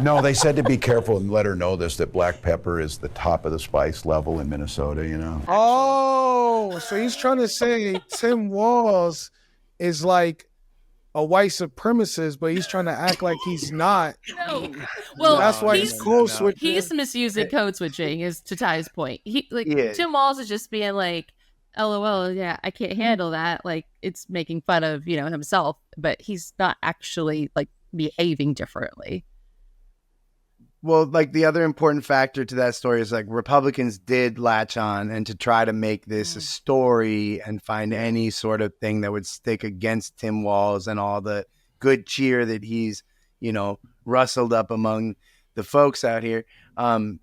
[SPEAKER 5] No, they said to be careful and let her know this, that black pepper is the top of the spice level in Minnesota,
[SPEAKER 1] Oh, so he's trying to say Tim Walz is like a white supremacist, but he's trying to act like he's not.
[SPEAKER 4] No. Well,
[SPEAKER 1] that's why he's code switching.
[SPEAKER 4] He's misusing code switching, is to Ty's point. Tim Walz is just being like, LOL, yeah, I can't handle that. Like, it's making fun of, himself, but he's not actually like behaving differently.
[SPEAKER 3] Well, like the other important factor to that story is like Republicans did latch on and to try to make this a story and find any sort of thing that would stick against Tim Walz and all the good cheer that he's, rustled up among the folks out here.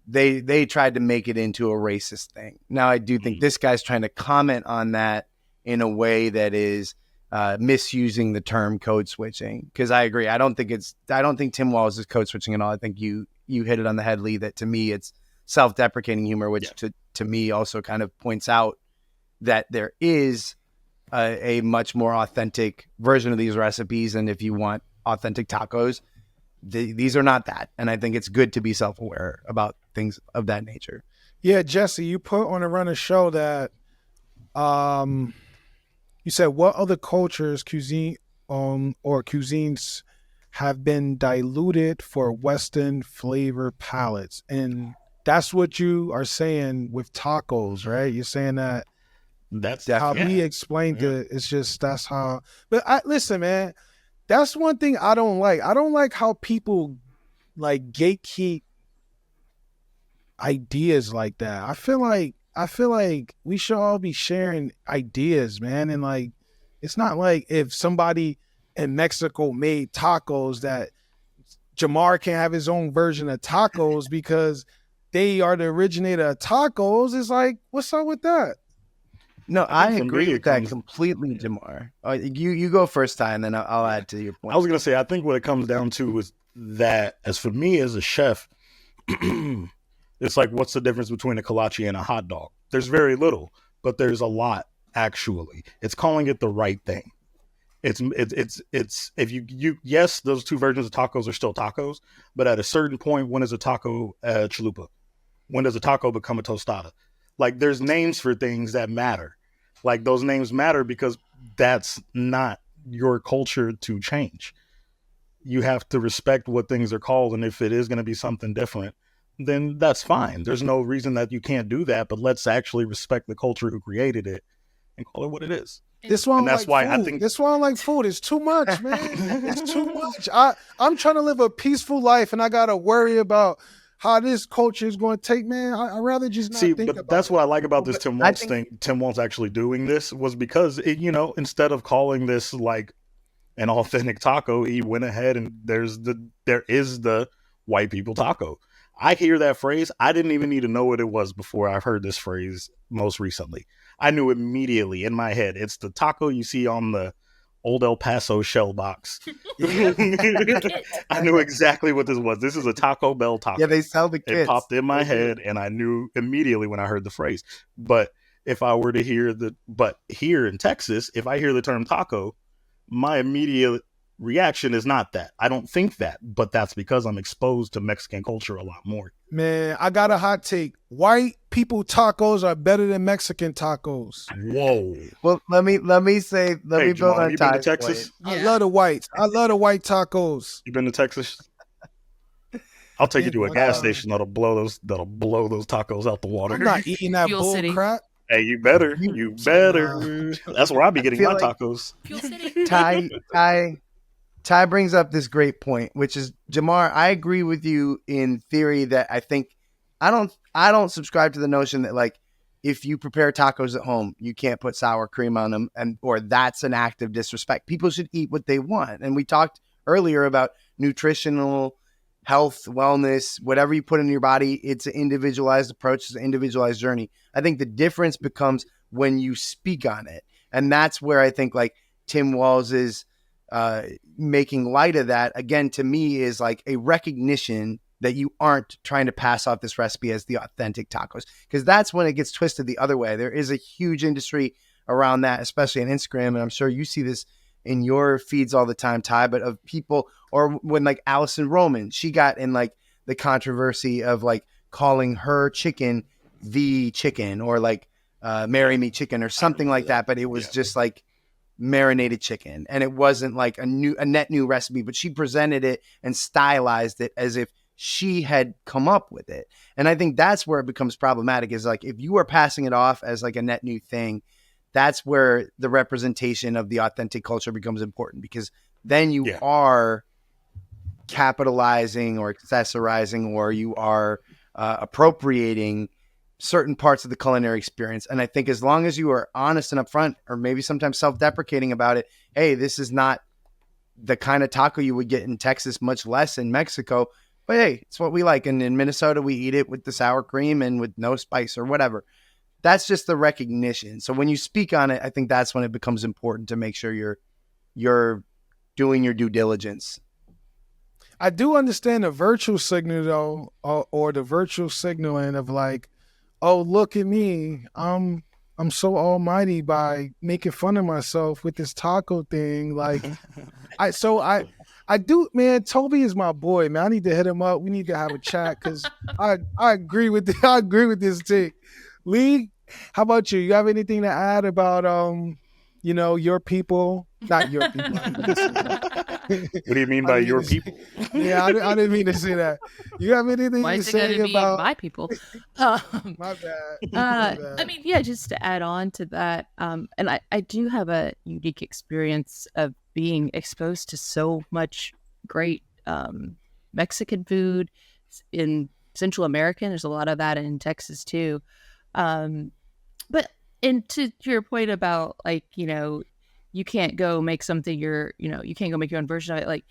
[SPEAKER 3] They tried to make it into a racist thing. Now, I do think this guy's trying to comment on that in a way that is misusing the term code switching. Because I agree. I don't think Tim Walz is code switching at all. I think you hit it on the head, Leigh, that to me it's self-deprecating humor, which to me also kind of points out that there is a much more authentic version of these recipes. And if you want authentic tacos, these are not that. And I think it's good to be self-aware about things of that nature.
[SPEAKER 1] Yeah, Jesse, you put on a run a show that you said what other cultures cuisines have been diluted for Western flavor palettes. And that's what you are saying with tacos, right? You're saying that
[SPEAKER 2] that's
[SPEAKER 1] how he explained it. It's just, that's how, but listen, man, that's one thing I don't like. I don't like how people like gatekeep ideas like that. I feel like we should all be sharing ideas, man. And like, it's not like if somebody in Mexico made tacos that Jhamar can't have his own version of tacos because they are the originator of tacos. It's like, what's up with that?
[SPEAKER 3] No, I agree with that completely, Jhamar. You go first, Ty, and then I'll add to your point.
[SPEAKER 2] I was going to say, I think what it comes down to is that, as for me as a chef, it's like, what's the difference between a kolache and a hot dog? There's very little, but there's a lot, actually. It's calling it the right thing. It's if you yes, those two versions of tacos are still tacos, but at a certain point, when is a taco a chalupa? When does a taco become a tostada? Like, there's names for things that matter. Like, those names matter because that's not your culture to change. you have to respect what things are called. And if it is going to be something different, then that's fine. There's no reason that you can't do that, but let's actually respect the culture who created it and call it what it is.
[SPEAKER 1] This one,
[SPEAKER 2] that's
[SPEAKER 1] like
[SPEAKER 2] why
[SPEAKER 1] food.
[SPEAKER 2] I think
[SPEAKER 1] this one, like food. It's too much, man. It's too much. I'm trying to live a peaceful life, and I gotta worry about how this culture is going to take. Man, I'd rather just not think about
[SPEAKER 2] that's
[SPEAKER 1] it.
[SPEAKER 2] what I like about this Tim Waltz thing. Tim Waltz actually doing this was because it, instead of calling this like an authentic taco, he went ahead and there is the white people taco. I hear that phrase. I didn't even need to know what it was before I heard this phrase most recently. I knew immediately in my head. It's the taco you see on the old El Paso shell box. I knew exactly what this was. This is a Taco Bell taco.
[SPEAKER 3] Yeah, they sell the kits.
[SPEAKER 2] It popped in my head, and I knew immediately when I heard the phrase. But if I were to hear here in Texas, if I hear the term taco, my immediate reaction is not that. I don't think that, but that's because I'm exposed to Mexican culture a lot more.
[SPEAKER 1] Man, I got a hot take. White people tacos are better than Mexican tacos.
[SPEAKER 2] Whoa.
[SPEAKER 3] Well, let me build
[SPEAKER 2] Jhamar,
[SPEAKER 3] on
[SPEAKER 2] you been to
[SPEAKER 3] Ty's
[SPEAKER 2] Texas?
[SPEAKER 3] point.
[SPEAKER 1] I love the whites. I love the white tacos.
[SPEAKER 2] You been to Texas? I'll take you to a gas station that'll blow those tacos out the water.
[SPEAKER 1] I'm not eating that
[SPEAKER 4] Fuel
[SPEAKER 1] bull
[SPEAKER 4] City.
[SPEAKER 1] crap.
[SPEAKER 2] Hey, you better. That's where I be getting my
[SPEAKER 3] like
[SPEAKER 2] tacos.
[SPEAKER 4] Fuel City.
[SPEAKER 3] Ty brings up this great point, which is, Jhamar, I agree with you in theory that I think I don't subscribe to the notion that like if you prepare tacos at home, you can't put sour cream on them or that's an act of disrespect. People should eat what they want. And we talked earlier about nutritional health, wellness, whatever you put in your body, it's an individualized approach, it's an individualized journey. I think the difference becomes when you speak on it. And that's where I think like Tim Walz is making light of that, again, to me is like a recognition that you aren't trying to pass off this recipe as the authentic tacos, because that's when it gets twisted the other way. There is a huge industry around that, especially on Instagram. And I'm sure you see this in your feeds all the time, Ty, but of people, or when like Allison Roman, she got in like the controversy of like calling her chicken the chicken or like marry me chicken or something like that. But it was just like marinated chicken, and it wasn't like a net new recipe, but she presented it and stylized it as if she had come up with it. And I think that's where it becomes problematic, is like if you are passing it off as like a net new thing, that's where the representation of the authentic culture becomes important, because then you are capitalizing or accessorizing, or you are appropriating certain parts of the culinary experience. And I think as long as you are honest and upfront, or maybe sometimes self-deprecating about it, hey, this is not the kind of taco you would get in Texas, much less in Mexico, but hey, it's what we like. And in Minnesota, we eat it with the sour cream and with no spice or whatever. That's just the recognition. So when you speak on it, I think that's when it becomes important to make sure you're doing your due diligence.
[SPEAKER 1] I do understand the virtual signal though, or the virtual signaling of like, oh, look at me, I'm so almighty by making fun of myself with this taco thing. Like, I do, man. Toby is my boy, man. I need to hit him up. We need to have a chat, because I agree with this take. Leigh, how about you? You have anything to add about your people? Not your people.
[SPEAKER 2] What do you mean by your people?
[SPEAKER 1] Yeah, I didn't mean to say that. You have anything to say about
[SPEAKER 4] my people?
[SPEAKER 1] My bad.
[SPEAKER 4] I mean, yeah, just to add on to that, and I do have a unique experience of being exposed to so much great Mexican food in Central America. There's a lot of that in Texas too. But to your point about like, you can't go make something you can't go make your own version of it. Like,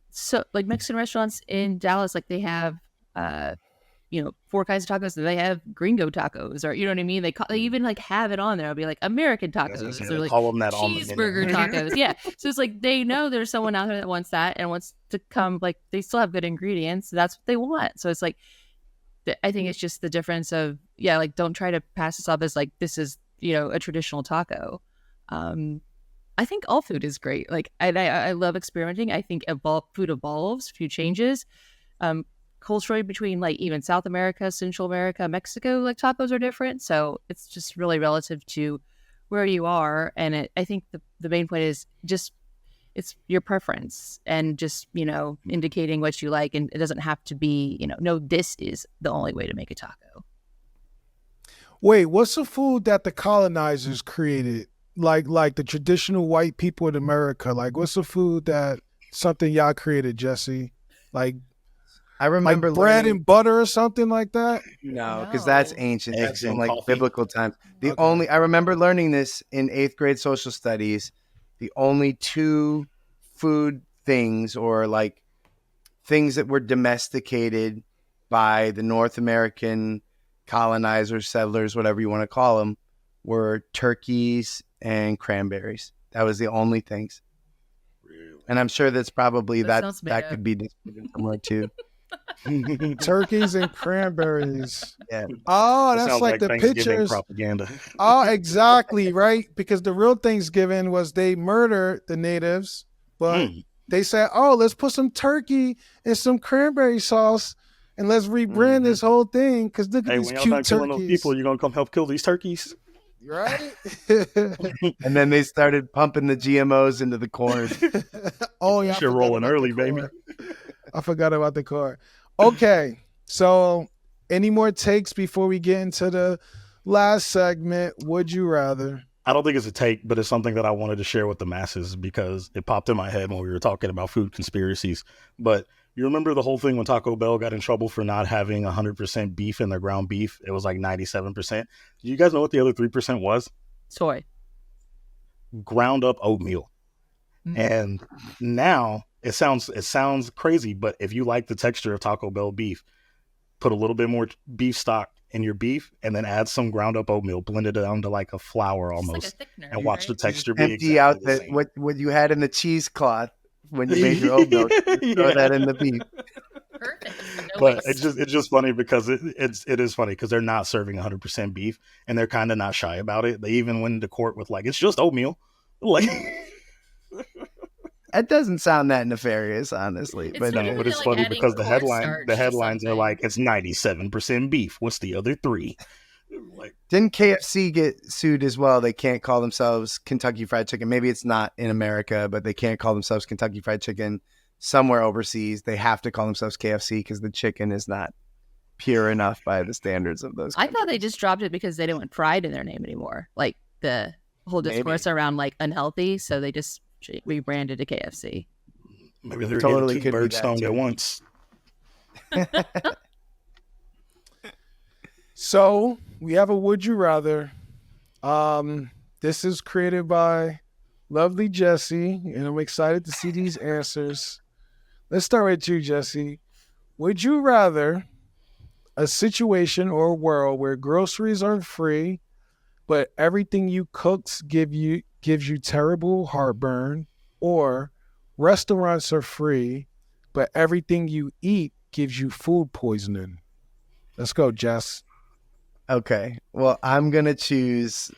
[SPEAKER 4] so like Mexican restaurants in Dallas, like they have, 4 kinds of tacos. They have gringo tacos, or, you know what I mean? They even like have it on there. I'll be like American tacos. They're like
[SPEAKER 2] call them that
[SPEAKER 4] cheeseburger tacos. Yeah. So it's like, they know there's someone out there that wants that and wants to come, like they still have good ingredients. So that's what they want. So it's like, I think it's just the difference of, like, don't try to pass this off as like, this is, a traditional taco. I think all food is great. Like, I love experimenting. I think food evolves, food changes. Culturally, between like even South America, Central America, Mexico, like tacos are different. So it's just really relative to where you are. And I think the main point is just it's your preference and just, indicating what you like. And it doesn't have to be, no, this is the only way to make a taco.
[SPEAKER 1] Wait, what's the food that the colonizers created? Like the traditional white people in America. Like, what's the food that something y'all created, Jesse? Like,
[SPEAKER 3] I remember
[SPEAKER 1] like bread and butter or something like that.
[SPEAKER 3] No, because that's ancient. That's from like
[SPEAKER 2] coffee.
[SPEAKER 3] biblical times. I remember learning this in 8th grade social studies. The only two food things or like things that were domesticated by the North American colonizers, settlers, whatever you want to call them, were turkeys and cranberries. That was the only things.
[SPEAKER 2] Really?
[SPEAKER 3] And I'm sure that's probably that could be distributed somewhere too.
[SPEAKER 1] Turkeys and cranberries.
[SPEAKER 3] Yeah.
[SPEAKER 1] Oh, that's like the
[SPEAKER 2] Thanksgiving
[SPEAKER 1] pictures.
[SPEAKER 2] propaganda.
[SPEAKER 1] Oh, exactly, right? Because the real Thanksgiving was they murdered the natives, but they said, "Oh, let's put some turkey and some cranberry sauce, and let's rebrand this whole thing." Because look at these
[SPEAKER 2] when y'all
[SPEAKER 1] cute
[SPEAKER 2] done killing those
[SPEAKER 1] turkeys,
[SPEAKER 2] people, you're gonna come help kill these turkeys.
[SPEAKER 1] right?
[SPEAKER 3] And then they started pumping the GMOs into the corn.
[SPEAKER 1] Oh yeah,
[SPEAKER 2] Shit rolling early, baby.
[SPEAKER 1] I forgot about the car. Okay, so any more takes before we get into the last segment? Would you rather?
[SPEAKER 2] I don't think it's a take, but it's something that I wanted to share with the masses because it popped in my head when we were talking about food conspiracies. But you remember the whole thing when Taco Bell got in trouble for not having 100% beef in their ground beef? It was like 97%. Do you guys know what the other 3% was?
[SPEAKER 4] Soy.
[SPEAKER 2] Ground up oatmeal. And now it sounds crazy, but if you like the texture of Taco Bell beef, put a little bit more beef stock in your beef and then add some ground up oatmeal, blend it down to like a flour almost,
[SPEAKER 4] like a thickener,
[SPEAKER 2] and watch the texture be
[SPEAKER 3] Empty
[SPEAKER 2] exactly
[SPEAKER 3] out
[SPEAKER 2] the same.
[SPEAKER 3] what you had in the cheesecloth when you made your oatmeal. Throw that in the beef.
[SPEAKER 4] Perfect. No
[SPEAKER 2] But
[SPEAKER 4] waste.
[SPEAKER 2] it's just funny because it is funny because they're not serving 100% beef and they're kind of not shy about it. They even went into court with like, it's just oatmeal. Like,
[SPEAKER 3] That doesn't sound that nefarious, honestly.
[SPEAKER 4] It's
[SPEAKER 3] But
[SPEAKER 4] sort
[SPEAKER 2] no,
[SPEAKER 4] of
[SPEAKER 2] but it's
[SPEAKER 4] like
[SPEAKER 2] funny
[SPEAKER 4] adding
[SPEAKER 2] because the
[SPEAKER 4] cornstarch to
[SPEAKER 2] headlines are
[SPEAKER 4] something.
[SPEAKER 2] like, it's 97% beef. What's the other 3? Like,
[SPEAKER 3] didn't KFC get sued as well? They can't call themselves Kentucky Fried Chicken. Maybe it's not in America, but they can't call themselves Kentucky Fried Chicken somewhere overseas. They have to call themselves KFC because the chicken is not pure enough by the standards of those
[SPEAKER 4] I
[SPEAKER 3] countries.
[SPEAKER 4] thought they just dropped it because they didn't want fried in their name anymore. Like the whole discourse around like unhealthy, so they just rebranded to KFC.
[SPEAKER 2] maybe they're
[SPEAKER 3] Totally
[SPEAKER 2] getting 2
[SPEAKER 3] could be
[SPEAKER 2] birds
[SPEAKER 3] that
[SPEAKER 2] stoned
[SPEAKER 3] too.
[SPEAKER 2] at once.
[SPEAKER 1] So we have a would you rather. This is created by lovely Jesse, and I'm excited to see these answers. Let's start with you, Jesse. Would you rather a situation or a world where groceries are free, but everything you cooks gives you terrible heartburn, or restaurants are free, but everything you eat gives you food poisoning? Let's go, Jess.
[SPEAKER 3] Okay. Well, I'm going to choose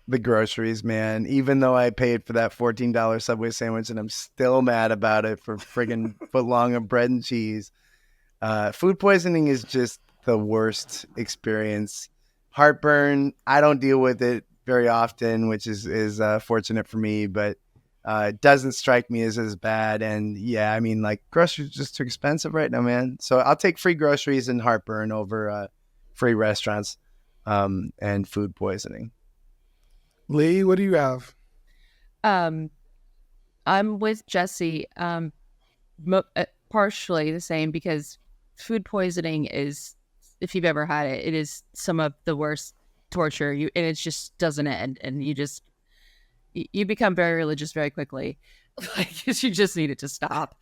[SPEAKER 3] the groceries, man. Even though I paid for that $14 Subway sandwich and I'm still mad about it for friggin' foot long of bread and cheese. Food poisoning is just the worst experience. Heartburn, I don't deal with it very often, which is fortunate for me, but it doesn't strike me as bad. And yeah, I mean, like, groceries are just too expensive right now, man. So I'll take free groceries and heartburn over free restaurants and food poisoning.
[SPEAKER 1] Leigh, what do you have?
[SPEAKER 4] I'm with Jesse. Partially the same because food poisoning is, if you've ever had it, it is some of the worst torture. And it just doesn't end, and you become very religious very quickly, like, 'cause you just need it to stop.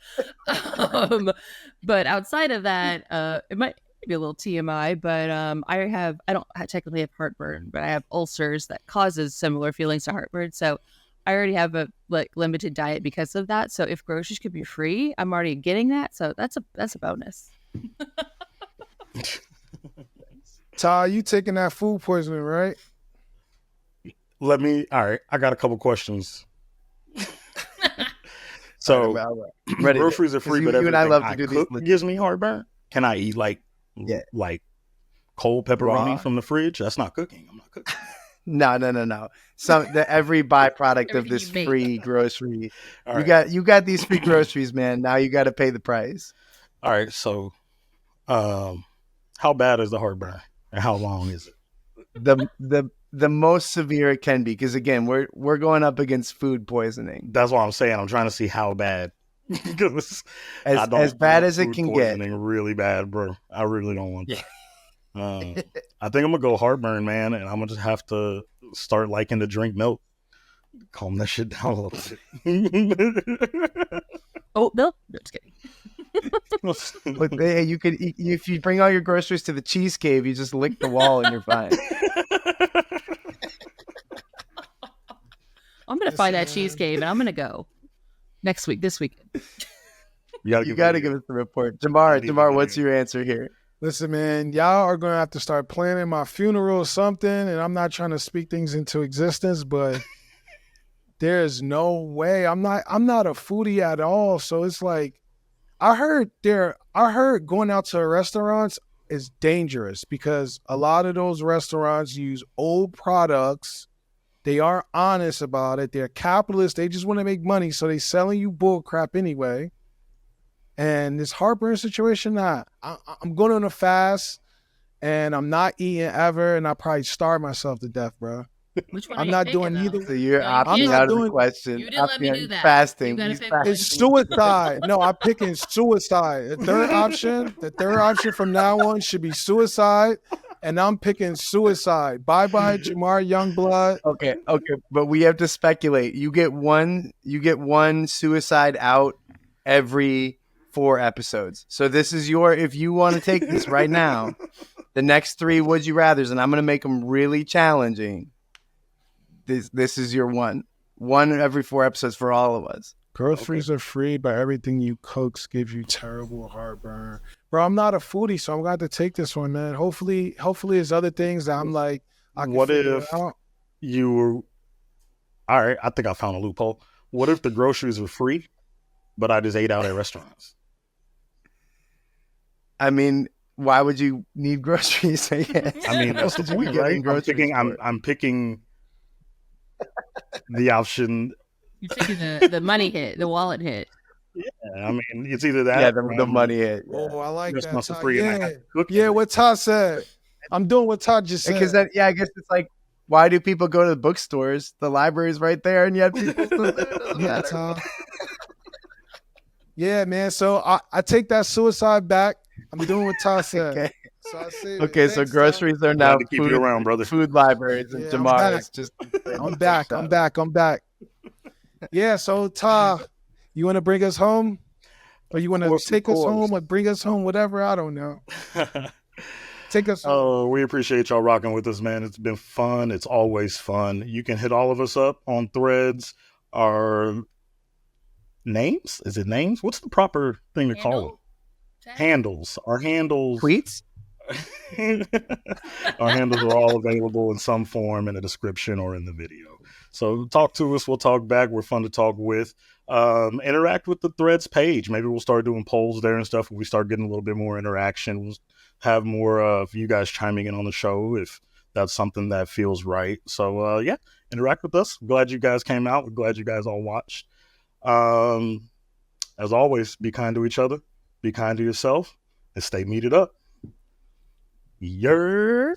[SPEAKER 4] But outside of that, it might be a little TMI, but I don't technically have heartburn, but I have ulcers that causes similar feelings to heartburn. So I already have a limited diet because of that. So if groceries could be free, I'm already getting that. So that's a bonus.
[SPEAKER 1] Ty, you taking that food poisoning, right?
[SPEAKER 2] All right, I got a couple questions. So, groceries are free, but everything I love to do cook gives me heartburn. Can I eat like cold pepperoni from the fridge? That's not cooking. I'm not cooking.
[SPEAKER 3] No. Every byproduct of
[SPEAKER 4] Everything
[SPEAKER 3] this
[SPEAKER 4] you make.
[SPEAKER 3] free grocery.
[SPEAKER 2] All
[SPEAKER 3] You
[SPEAKER 2] right.
[SPEAKER 3] got these free groceries, man. Now you got to pay the price.
[SPEAKER 2] All right. So, how bad is the heartburn, and how long is it?
[SPEAKER 3] The most severe it can be, because again, we're going up against food poisoning.
[SPEAKER 2] That's what I'm saying. I'm trying to see how bad.
[SPEAKER 3] As bad as it
[SPEAKER 2] food
[SPEAKER 3] can get.
[SPEAKER 2] poisoning really bad, bro. I really don't want that. I think I'm gonna go heartburn, man, and I'm gonna just have to start liking to drink milk. Calm that shit down a little bit.
[SPEAKER 4] Oh, milk? No, just kidding.
[SPEAKER 3] But hey, you could if you bring all your groceries to the cheese cave, you just lick the wall and you're fine.
[SPEAKER 4] I'm gonna find that cheese cave and I'm gonna go next week. This weekend.
[SPEAKER 3] You got to give us the report, Jhamar. What's your answer here?
[SPEAKER 1] Listen, man, y'all are gonna have to start planning my funeral or something, and I'm not trying to speak things into existence, but there's no way. I'm not a foodie at all. So it's like I heard going out to restaurants is dangerous because a lot of those restaurants use old products. They aren't honest about it. They're capitalists. They just want to make money, so they selling you bull crap anyway. And this heartburn situation, I'm going on a fast, and I'm not eating ever, and I probably starve myself to death, bro.
[SPEAKER 4] Which one
[SPEAKER 1] I'm
[SPEAKER 4] are you
[SPEAKER 1] not
[SPEAKER 4] picking,
[SPEAKER 1] doing
[SPEAKER 4] though?
[SPEAKER 1] either.
[SPEAKER 3] So you're
[SPEAKER 4] No,
[SPEAKER 3] opting
[SPEAKER 4] you
[SPEAKER 1] I'm not
[SPEAKER 3] out of the
[SPEAKER 1] doing-
[SPEAKER 3] question.
[SPEAKER 4] You didn't let me
[SPEAKER 3] Opting
[SPEAKER 4] do
[SPEAKER 3] out-
[SPEAKER 4] that.
[SPEAKER 3] Fasting.
[SPEAKER 4] You gotta
[SPEAKER 3] He's
[SPEAKER 4] pick
[SPEAKER 3] fasting.
[SPEAKER 1] It's suicide. No, I'm picking suicide. The third option from now on should be suicide, and I'm picking suicide. Bye-bye, Jhamar Youngblood.
[SPEAKER 3] Okay, but we have to speculate. You get one suicide out every 4 episodes. So this is if you want to take this right now, the next 3 would you rathers, and I'm going to make them really challenging. This is your one every 4 episodes for all of us.
[SPEAKER 1] Groceries are free, but everything you cooks gives you terrible heartburn. Bro, I'm not a foodie, so I'm going to have to take this one, man. Hopefully there's other things that I'm like, I can
[SPEAKER 2] What
[SPEAKER 1] figure
[SPEAKER 2] if
[SPEAKER 1] it out.
[SPEAKER 2] you were all right? I think I found a loophole. What if the groceries were free, but I just ate out at restaurants?
[SPEAKER 3] I mean, why would you need groceries? I guess.
[SPEAKER 2] I mean, that's the
[SPEAKER 3] What would you
[SPEAKER 2] point,
[SPEAKER 3] be getting
[SPEAKER 2] right?
[SPEAKER 3] groceries for?
[SPEAKER 2] I'm picking the option.
[SPEAKER 4] You're taking the money hit, the wallet hit.
[SPEAKER 2] I mean, it's either that.
[SPEAKER 3] Yeah,
[SPEAKER 2] or
[SPEAKER 3] the
[SPEAKER 2] I'm
[SPEAKER 3] money hit.
[SPEAKER 1] Oh, I like that.
[SPEAKER 2] restaurants are
[SPEAKER 1] Todd.
[SPEAKER 2] free and I
[SPEAKER 1] Yeah,
[SPEAKER 2] have to cook
[SPEAKER 1] yeah.
[SPEAKER 2] everything.
[SPEAKER 1] What Todd said. I'm doing what Todd just said.
[SPEAKER 3] Because I guess it's like, why do people go to the bookstores? The library's right there, and yet people still do it. Doesn't
[SPEAKER 1] Yeah,
[SPEAKER 3] matter.
[SPEAKER 1] Todd. Yeah, man. So I take that suicide back. I'm doing what Todd said.
[SPEAKER 3] Okay.
[SPEAKER 1] So I say,
[SPEAKER 3] Okay, so
[SPEAKER 1] thanks,
[SPEAKER 3] groceries are
[SPEAKER 2] Glad
[SPEAKER 3] now
[SPEAKER 2] to keep you around, brother.
[SPEAKER 3] food libraries, and
[SPEAKER 1] Yeah, I'm
[SPEAKER 3] Jhamar
[SPEAKER 1] back.
[SPEAKER 3] is just.
[SPEAKER 1] Todd. I'm back. Yeah, so Todd, you want to bring us home? Or you want to take us home or bring us home? Whatever, I don't know. Take us home.
[SPEAKER 2] Oh, we appreciate y'all rocking with us, man. It's been fun. It's always fun. You can hit all of us up on Threads. Our names? Is it names? What's the proper thing to call them? Handles. Our handles.
[SPEAKER 3] Tweets?
[SPEAKER 2] Our handles are all available in some form in the description or in the video. So talk to us. We'll talk back. We're fun to talk with. Interact with the Threads page. Maybe we'll start doing polls there and stuff. If we start getting a little bit more interaction, we'll have more of you guys chiming in on the show if that's something that feels right. So yeah, interact with us. Glad you guys came out. We're glad you guys all watched. As always, be kind to each other, be kind to yourself, and stay meated up. Yer.